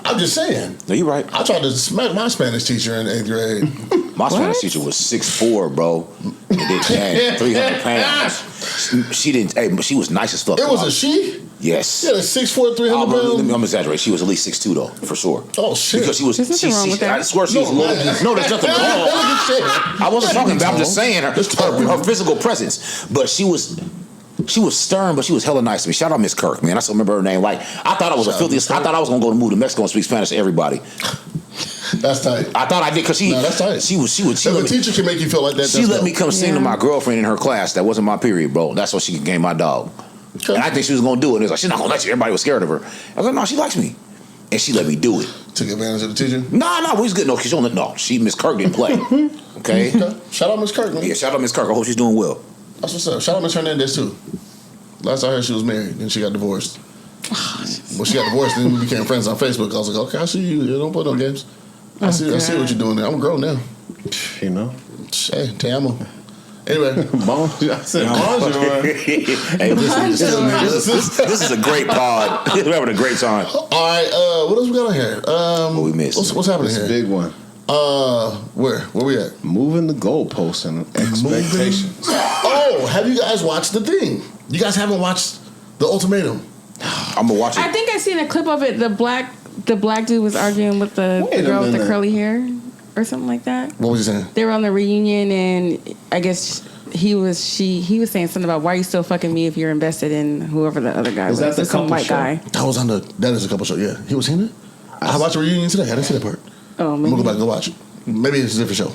I'm just saying. No, you right. I tried to smack my Spanish teacher in 8th grade. My Spanish teacher was 6'4", bro. And then 300 pounds. She didn't. Hey, but she was nice as fuck. It was a she? Yes. Yeah, 6'4", 300 pounds. I'm exaggerating. She was at least 6'2", though, for sure. Oh shit! Because she was. There's nothing wrong with that. I swear she was a little. No, there's nothing wrong. I wasn't talking about. I'm just saying her physical presence. But she was stern, but she was hella nice to me. Shout out Miss Kirk, man. I still remember her name. Like, I thought I was a filthiest. I thought I was gonna go to move to Mexico and speak Spanish to everybody. That's tight. I thought I did because she. No, that's tight. She would. If a teacher can make you feel like that, She let me come sing to my girlfriend in her class. That wasn't my period, bro. That's what she could gain my dog. Okay. And I think she was gonna do it. And it was like, she's not gonna let you. Everybody was scared of her. I was like, no, she likes me, and she let me do it. Took advantage of the teacher. No, we was good. No, because she Miss Kirk didn't play. Okay. Shout out Miss Kirk, man. Yeah, shout out Miss Kirk. I hope she's doing well. That's what's up. Shout out Miss Hernandez too. Last I heard, she was married and she got divorced. Well, she got divorced and then we became friends on Facebook. I was like, okay, I see you. Don't play no games. I see what you're doing there. I'm grown now. You know? Hey, te amo. Anyway. I said bonjour. Hey, this is a great pod. We're having a great time. All right, what else we got on here? What we missed? What's happening It's a here? big one. Where we at? Moving the goalposts and expectations. Oh, have you guys watched the thing? You guys haven't watched The Ultimatum? I'm gonna watch it. I think I seen a clip of it. The black dude was arguing with the Wait a girl with the minute. curly hair or something like that. What was he saying? They were on the reunion, and I guess he was saying something about, why are you still fucking me if you're invested in whoever the other guy Is was. that the Some couple white show? guy. That is a couple show, yeah. He was in it? I watched a reunion today. I didn't see that part. Oh, I'm maybe. gonna go back and go watch it. Maybe it's a different show.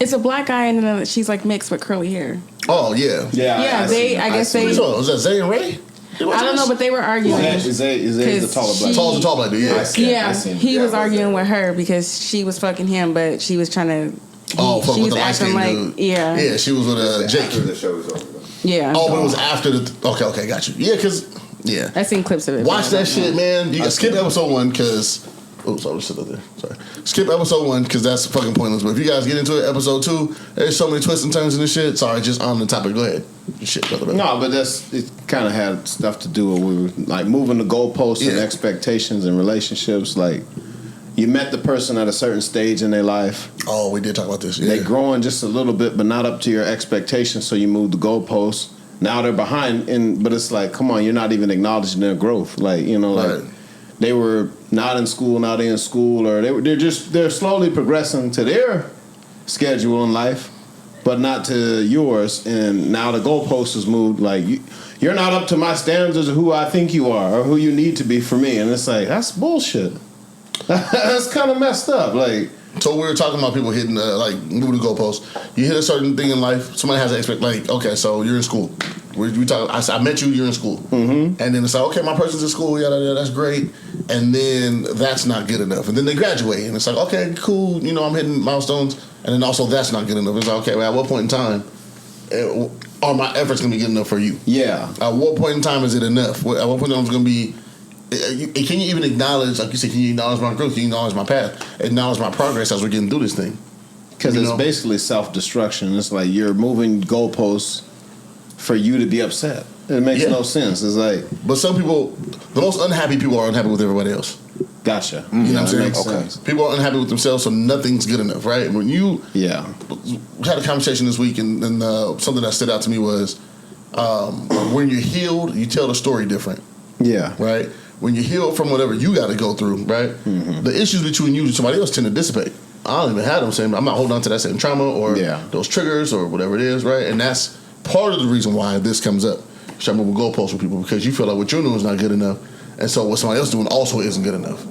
It's a black guy, and then she's like mixed with curly hair. Oh, yeah. Yeah, I guess they. Which one? Was that Zay and Ray? I don't know, but they were arguing. Is that the taller black? Tall black dude, yeah. Yeah, he was arguing with her because she was fucking him, but she was trying to. Fuck she with was the acting light-skinned like, dude. yeah. Yeah, she was with Jake. After the show was over. Yeah. Oh, but it was after the. Okay, got you. Yeah, because. Yeah. I seen clips of it. Watch that shit, man. You can skip episode 1 because. Oops, I was sitting up there. Sorry. Skip episode 1 because that's fucking pointless. But if you guys get into it, episode 2, there's so many twists and turns in this shit. Sorry, just on the topic. Go ahead. Shit, brother. No, but it kind of had stuff to do with we were like moving the goalposts and expectations and relationships. Like you met the person at a certain stage in their life. Oh, we did talk about this. Yeah. They growing just a little bit, but not up to your expectations. So you move the goalposts. Now they're behind, but it's like, come on, you're not even acknowledging their growth. Like Right. they were not in school, not in school, or they're slowly progressing to their schedule in life, but not to yours. And now the goalpost is moved. Like you're not up to my standards of who I think you are or who you need to be for me. And it's like, that's bullshit. That's kind of messed up. Like. So we were talking about people hitting moving the goalposts. You hit a certain thing in life. Somebody has to expect okay, so you're in school. We talk. I met you. You're in school, and then it's like, okay, my person's in school. Yeah, that's great. And then that's not good enough. And then they graduate, and it's like, okay, cool. I'm hitting milestones. And then also that's not good enough. It's like, okay, well, at what point in time are my efforts going to be good enough for you? Yeah. At what point in time is it enough? At what point in time is it going to be? Can you even acknowledge, like you said, can you acknowledge my growth? Can you acknowledge my path? Acknowledge my progress as we're getting through this thing? Because it's basically self-destruction. It's like you're moving goalposts for you to be upset. It makes no sense. It's like, but some people, the most unhappy people are unhappy with everybody else. Gotcha. You know what I'm saying? Makes sense. People are unhappy with themselves, so nothing's good enough, right? When you we had a conversation this week, and something that stood out to me was when you're healed, you tell the story different. Yeah. Right? When you're healed from whatever you got to go through, right? Mm-hmm. The issues between you and somebody else tend to dissipate. I don't even have them saying, I'm not holding on to that same trauma or those triggers or whatever it is, right? And that's part of the reason why this comes up. Start moving goalposts with people because you feel like what you're doing is not good enough, and so what somebody else doing also isn't good enough.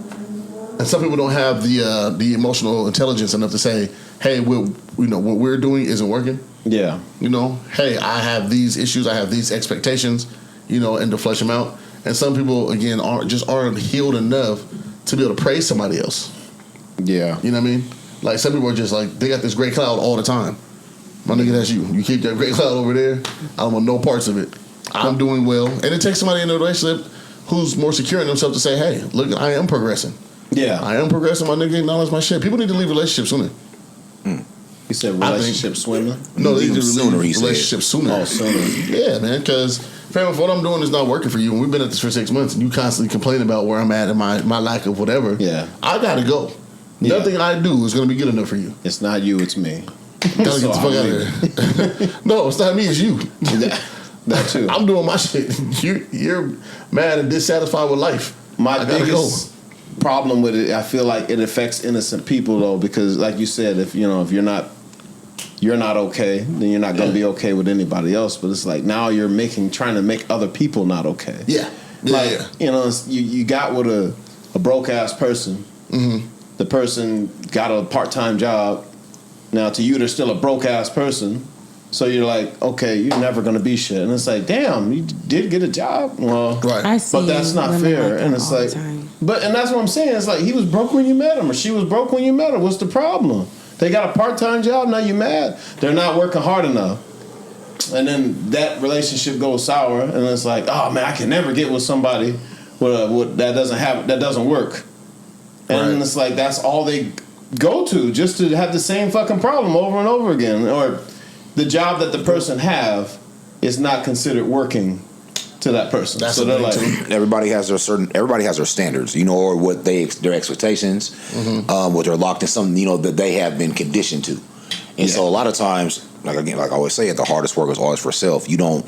And some people don't have the emotional intelligence enough to say, "Hey, what we're doing isn't working." Yeah, hey, I have these issues, I have these expectations, and to flesh them out. And some people again aren't healed enough to be able to praise somebody else. Yeah, you know what I mean? Like some people are just like they got this great cloud all the time. My nigga, that's you. You keep that great cloud over there. I don't want no parts of it. I'm doing well, and it takes somebody in a relationship who's more secure in themselves to say, "Hey, look, I am progressing. Yeah, I am progressing. My nigga acknowledge my shit." People need to leave relationships sooner. You said relationship sooner? No, they need to leave relationships sooner. Oh, sooner. Yeah, man, because fam, if what I'm doing is not working for you, and we've been at this for 6 months, and you constantly complain about where I'm at and my lack of whatever. Yeah, I gotta go. Yeah. Nothing I do is gonna be good enough for you. It's not you, it's me. Gotta get the fuck out of here. No, it's not me, it's you. That too. I'm doing my shit. You're mad and dissatisfied with life. My biggest problem with it, I feel like it affects innocent people though, because like you said, if you're not okay, then you're not gonna be okay with anybody else. But it's like now you're trying to make other people not okay. Yeah. Like you got with a broke ass person. Mm-hmm. The person got a part-time job. Now to you, they're still a broke ass person. So you're like, okay, you're never gonna be shit, and it's like, damn, you did get a job, well, right? But that's not fair, and it's like, and that's what I'm saying. It's like he was broke when you met him, or she was broke when you met her. What's the problem? They got a part-time job, now you mad? They're not working hard enough, and then that relationship goes sour, and it's like, oh man, I can never get with somebody with that doesn't work, and it's like that's all they go to just to have the same fucking problem over and over again, or the job that the person have is not considered working to that person. That's so they're like, everybody has their standards, or what their expectations, what they're locked in something, that they have been conditioned to. And so a lot of times, like I always say, the hardest work is always for self. We don't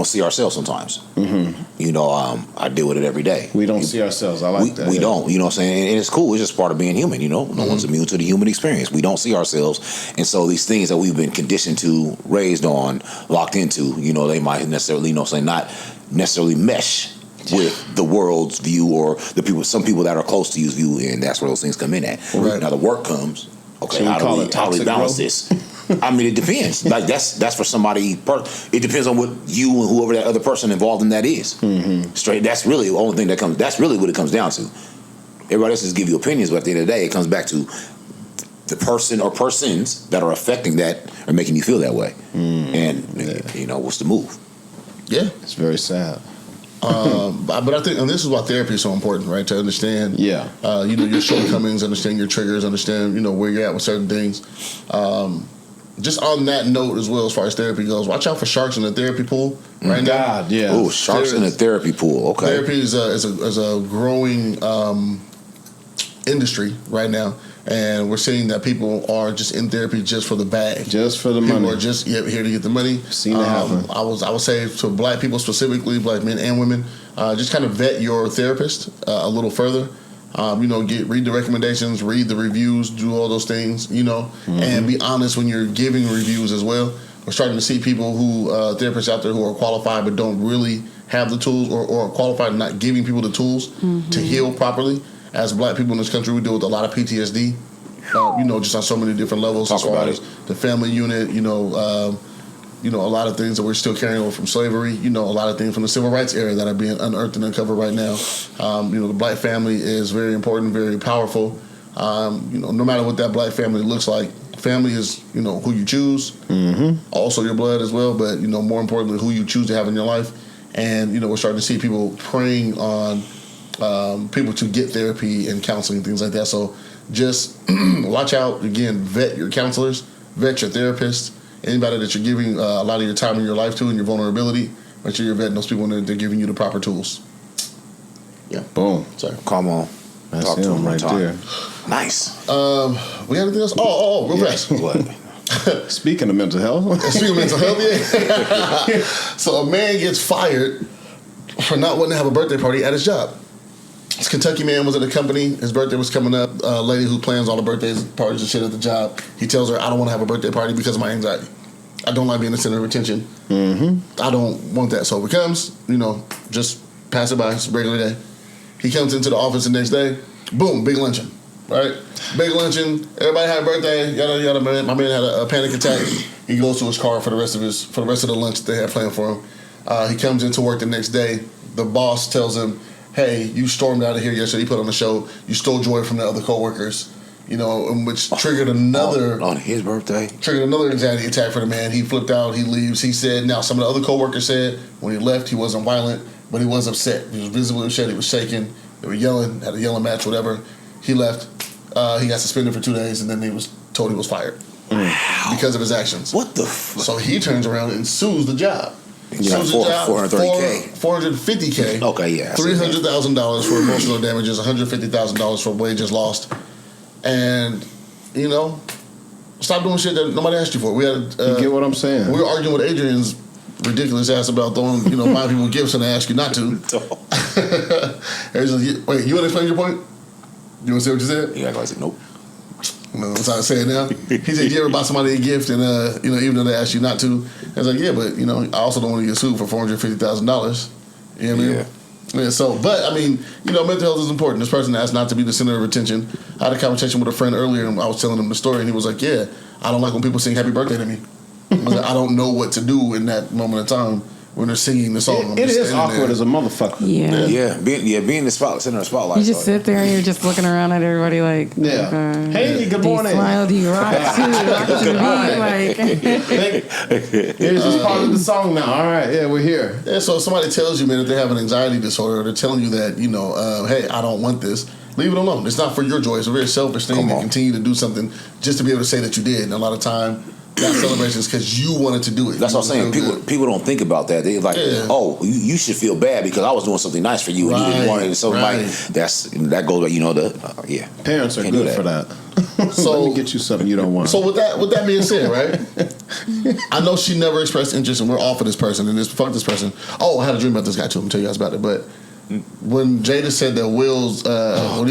see ourselves sometimes. I deal with it every day. We don't see ourselves. I like that. We don't. You know what I'm saying? And it's cool. It's just part of being human. No one's immune to the human experience. We don't see ourselves, and so these things that we've been conditioned to, raised on, locked into, they might necessarily, not necessarily mesh with the world's view or some people that are close to you's view, and that's where those things come in at. Right. Now the work comes. Okay, how do we balance this? I mean, it depends. Like that's for somebody. It depends on what you and whoever that other person involved in that is. Mm-hmm. Straight. That's really the only thing that comes. That's really what it comes down to. Everybody else just give you opinions, but at the end of the day, it comes back to the person or persons that are affecting that are making you feel that way. And what's the move? Yeah, it's very sad. But I think, and this is why therapy is so important, right? To understand, your shortcomings, understand your triggers, understand, where you're at with certain things. Just on that note as well, as far as therapy goes, watch out for sharks in the therapy pool right now. Yeah. Oh, sharks in the therapy pool. Okay. Therapy is a growing industry right now. And we're seeing that people are just in therapy just for the bag, just for the money. People are just here to get the money. Seen it happen. I would say to black people specifically, black men and women, just kind of vet your therapist a little further. Read the recommendations, read the reviews, do all those things. And be honest when you're giving reviews as well. We're starting to see people therapists out there who are qualified but don't really have the tools, or are qualified and not giving people the tools to heal properly. As black people in this country, we deal with a lot of PTSD, just on so many different levels. As far as the family unit, a lot of things that we're still carrying over from slavery, a lot of things from the civil rights era that are being unearthed and uncovered right now. The black family is very important, very powerful. No matter what that black family looks like, family is, who you choose. Mm-hmm. Also your blood as well, but, more importantly, who you choose to have in your life. And, we're starting to see people preying on people to get therapy and counseling, things like that. So just watch out. Again, vet your counselors, vet your therapists, anybody that you're giving a lot of your time in your life to and your vulnerability. Make sure you're vetting those people and they're giving you the proper tools. Yeah. Boom. Sorry. Come on. That's Talk to him him right there. Nice. We got anything else? Real fast. What? Speaking of mental health. Speaking of mental health, yeah. So a man gets fired for not wanting to have a birthday party at his job. This Kentucky man was at a company. His birthday was coming up. A lady who plans all the birthdays, parties and shit at the job. He tells her, I don't want to have a birthday party because of my anxiety. I don't like being the center of attention. Mm-hmm. I don't want that. So it comes, just pass it by. It's a regular day. He comes into the office the next day. Boom, big luncheon. Right? Big luncheon. Everybody had a birthday. Yada, yada. My man had a panic attack. He goes to his car for the rest of the lunch that they had planned for him. He comes into work the next day. The boss tells him, hey, you stormed out of here yesterday. He put on the show. You stole joy from the other coworkers. Which triggered another on his birthday. Triggered another anxiety attack for the man. He flipped out. He leaves. He said, now some of the other coworkers said when he left he wasn't violent, but he was upset. He was visibly upset. He was shaking. They were yelling. Had a yelling match, whatever. He left. He got suspended for 2 days, and then he was told he was fired because of his actions. What the fuck? So he turns around and sues the job. Sues the job. $430K. $450K. Okay, yeah. $300,000 for emotional damages. $150,000 for wages lost. And, stop doing shit that nobody asked you for. We had you get what I'm saying? We were arguing with Adrian's ridiculous ass about throwing, buying people gifts and they ask you not to. Wait, you want to explain your point? You want to say what you said? Yeah, I said nope. No, that's how I say it now. He said, you ever buy somebody a gift and, even though they ask you not to? I was like, yeah, but, I also don't want to get sued for $450,000. You know what I mean? Yeah. Yeah, so, but, mental health is important. This person asked not to be the center of attention. I had a conversation with a friend earlier, and I was telling him the story, and he was like, yeah, I don't like when people sing happy birthday to me. I was like, I don't know what to do in that moment of time when they're singing the song. It is awkward as a motherfucker. Yeah. Yeah, being in the center of the spotlight. You just sit there and you're just looking around at everybody like, yeah. Okay. Hey, good morning. Do you smile? Do you rock too? Rock to the beat? Like, here's just part of the song now. All right, yeah, we're here. Yeah, so if somebody tells you, man, that they have an anxiety disorder, or they're telling you that, hey, I don't want this, leave it alone. It's not for your joy. It's a very selfish thing to continue to do something just to be able to say that you did. And a lot of time, that celebration is because you wanted to do it. That's what I'm saying. People don't think about that. They're like, oh, you should feel bad because I was doing something nice for you and you didn't want it. So that goes, yeah. Parents are good for that. So let me get you something you don't want. So with that being said, right? I know she never expressed interest, and we're off of this person and fuck this person. Oh, I had a dream about this guy too. I'm gonna tell you guys about it. But when Jada said that Will's when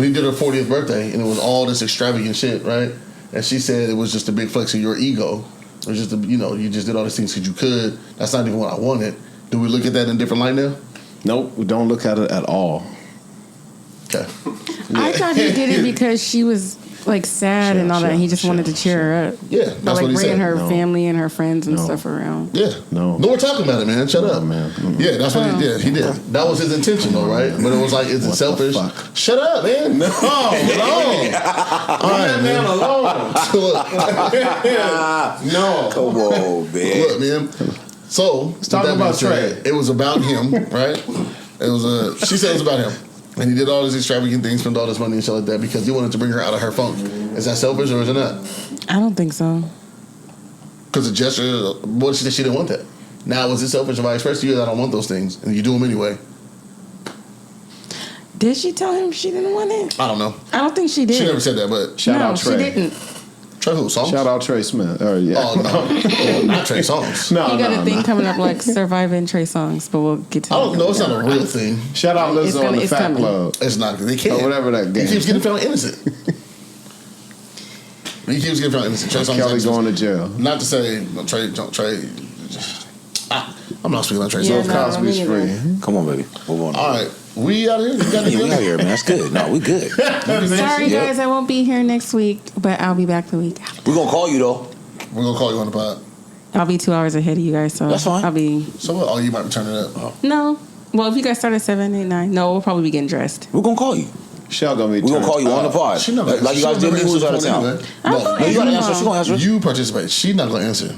he did her 40th birthday and it was all this extravagant shit, right? And she said it was just a big flex of your ego. It was just you just did all these things because you could. That's not even what I wanted. Do we look at that in a different light now? Nope, we don't look at it at all. Okay. I thought he did it because she was like sad and all that. He just wanted to cheer her up. Yeah, that's but, like what he bringing said. her family and her friends and stuff around. Yeah. No, we're talking about it, man. Shut up. Man. Mm-hmm. Yeah, that's what he did. He did. That was his intention, though, right? But it was like, is it selfish? Shut up, man. No, alone. All right, man, alone. No. Come on, man. Look, man. So, let's talk about Trey. It was about him, right? She said it was about him. And he did all these extravagant things, spent all this money and shit like that because he wanted to bring her out of her funk. Is that selfish or is it not? I don't think so. Because the gesture, what she said, she didn't want that. Now, was it selfish if I expressed to you that I don't want those things and you do them anyway? Did she tell him she didn't want it? I don't know. I don't think she did. She never said that, but shout out Trey. She didn't. Trey who? Songs? Shout out Trey Smith. Yeah. Oh, no. Not Trey Songs. No, you got a thing coming up like surviving Trey Songs, but we'll get to that. I don't know. It's not a real thing. Shout out Lizzo on the Fat Club. It's not. They can't. Or whatever that game. He keeps getting found innocent. He keeps getting found innocent. Trey Songs Kelly going to jail. Not to say Trey. I'm not speaking on Trey Songs. Cosby's free. Come on, baby. Move on. All right. We out here? We out here, man. That's good. No, we good. Sorry, guys. I won't be here next week, but I'll be back the week after. We're going to call you, though. We're going to call you on the pod. I'll be 2 hours ahead of you guys, so that's fine. I'll be... So what? Oh, you might be turning it up. No. Well, if you guys start at 7, 8, 9, no, we'll probably be getting dressed. We're going to call you. Shell gonna be. We're gonna call you on the pod. She not gonna like you guys did me who's out of town. anyway. I'm No, gonna You gotta answer. answer. She gonna answer. you participate. She's not gonna answer.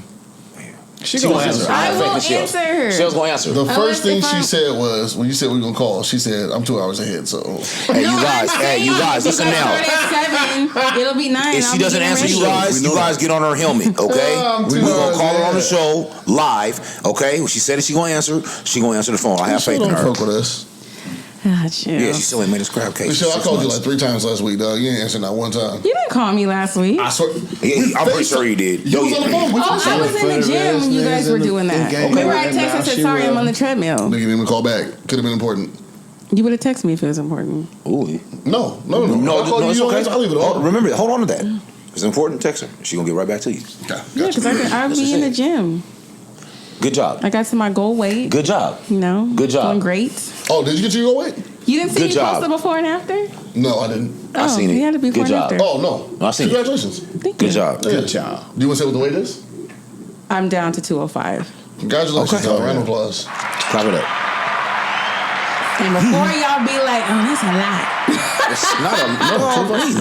She She gonna gonna answer. answer. I I'm will faking Shell. answer her. Shell's gonna answer. The first thing if she I- said was when you said we were gonna call. She said, "I'm 2 hours ahead." So Hey, you guys, listen now. Start at 7. It'll be 9. If I'll she be doesn't getting answer you ready. guys get on her helmet, okay? I'm We're too gonna call her on the hard, show live, okay? When she said that she gonna answer the phone. I have faith in don't her. fuck with us. Ah, chill. Yeah, she still ain't made a scrap case. Michelle, I 6 called you months. like 3 times last week, dog. You ain't answered not one time. You didn't call me last week. I swear. Yeah, I'm pretty sure you did. You was on the phone. We Oh, I talked. was in the gym when you guys were doing that. Remember, I texted and said, sorry, I'm on the treadmill. Nigga didn't even call back. Could have been important. You would have texted me if it was important. Ooh. No. No, I call it's you, okay. I'll leave it on. Remember, hold on to that. It's important. Text her. She gonna get right back to you. Okay, Yeah, gotcha. because I'll That's be in the it. gym. Good job. I got to my goal weight. Good job. You know, Good job. Doing great. Oh, did you get your weight? You didn't see Good me job. post the before and after? No, I didn't. I seen it. You had to be Good before and job. after. Oh no. I seen it. Congratulations. Thank Good you. job. Good job. Do you want to say what the weight is? I'm down to 205. Congratulations, Okay. dog. Round of applause. Clap it up. And before y'all be like, oh, that's a lot. It's not a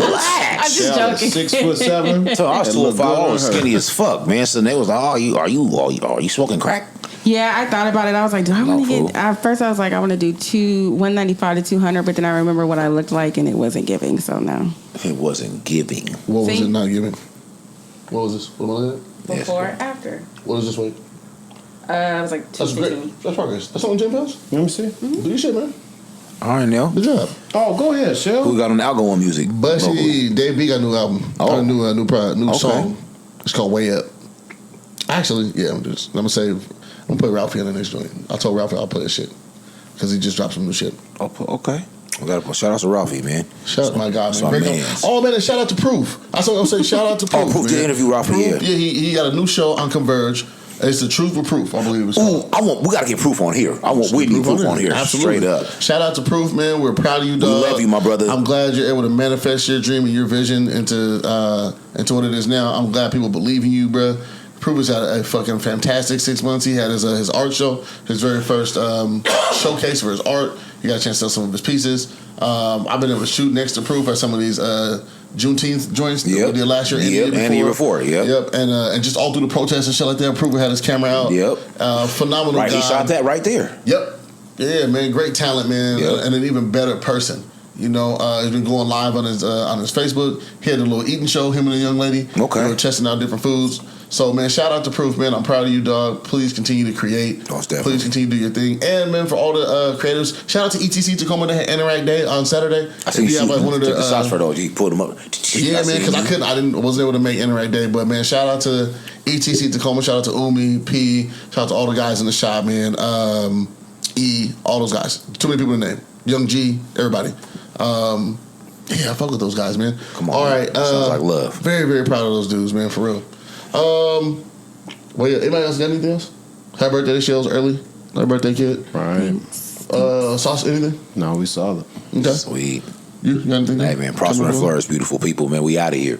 relax. I'm just Shell is joking. 6'7". So I was It look 205. good I on was her. skinny as fuck, man. So they was like, "Oh, are you smoking crack?" Yeah, I thought about it. I was like, do I want to fool. get... At first, I was like, I want to do 195 to 200, but then I remember what I looked like, and it wasn't giving, so no. It wasn't giving. What was See? it not giving? What was this? What am I looking at? Before, after. What is this weight? I was like That's 215. great. That's progress. That's only 10 pounds. Let me see. Do your shit, man. All right, now. Good job. Oh, go ahead, Who Shell. got on the algo on music? Bushy, Dave B got a new album. Oh. A new Okay. song. It's called Way Up. Actually, yeah, I'm gonna put Ralphie on the next joint. I told Ralphie I'll put his shit because he just dropped some new shit. Oh, okay. We got to shout out to Ralphie, man. Shout out, my God, That's man. my Great mans. guy. Oh man, and shout out to Proof. That's what I'm gonna say. Shout out to Proof. Proof did man. interview Ralphie, Proof, yeah. he got a new show on Converge. It's the Truth with Proof, I believe it's called. Ooh, we gotta get Proof on here. We need Proof on here. Absolutely. Straight up. Shout out to Proof, man. We're proud of you, dog. love you, my brother. I'm glad you're able to manifest your dream and your vision into what it is now. I'm glad people believe in you, bro. Proof has had a fucking fantastic 6 months. He had his art show, his very first showcase for his art. He got a chance to sell some of his pieces. I've been able to shoot next to Proof at some of these Juneteenth joints that we did last year and the year before. Yep. And just all through the protests and shit like that. Proof had his camera out. Yep. Phenomenal Right, guy. he shot that right there. Yep. Yeah, man, great talent, man, Yep. and an even better person. You know, he's been going live on his Facebook. He had a little eating show, him and a young lady. Okay. They were testing out different foods. So, man, shout out to Proof, man. I'm proud of you, dog. Please continue to create. Most definitely. Please continue to do your thing. And, man, for all the creators, shout out to ETC Tacoma. They had Interact Day on Saturday. I think If you have, like, one of the shots for those. He pulled them up. yeah, man, because I wasn't able to make Interact Day, but man, shout out to ETC Tacoma, shout out to Umi, P, shout out to all the guys in the shop, man. E, all those guys. Too many people to name. Young G, everybody. Yeah, I fuck with those guys, man. Come on. All right, Sounds like love. Very, very proud of those dudes, man, for real. Well, yeah, anybody else got anything else? Happy birthday to Shells early. Happy birthday, kid. Right. Sauce, anything? No, we saw them. Okay. Sweet. You got anything? Hey, man, prosper and flourish, beautiful people, man. We out of here.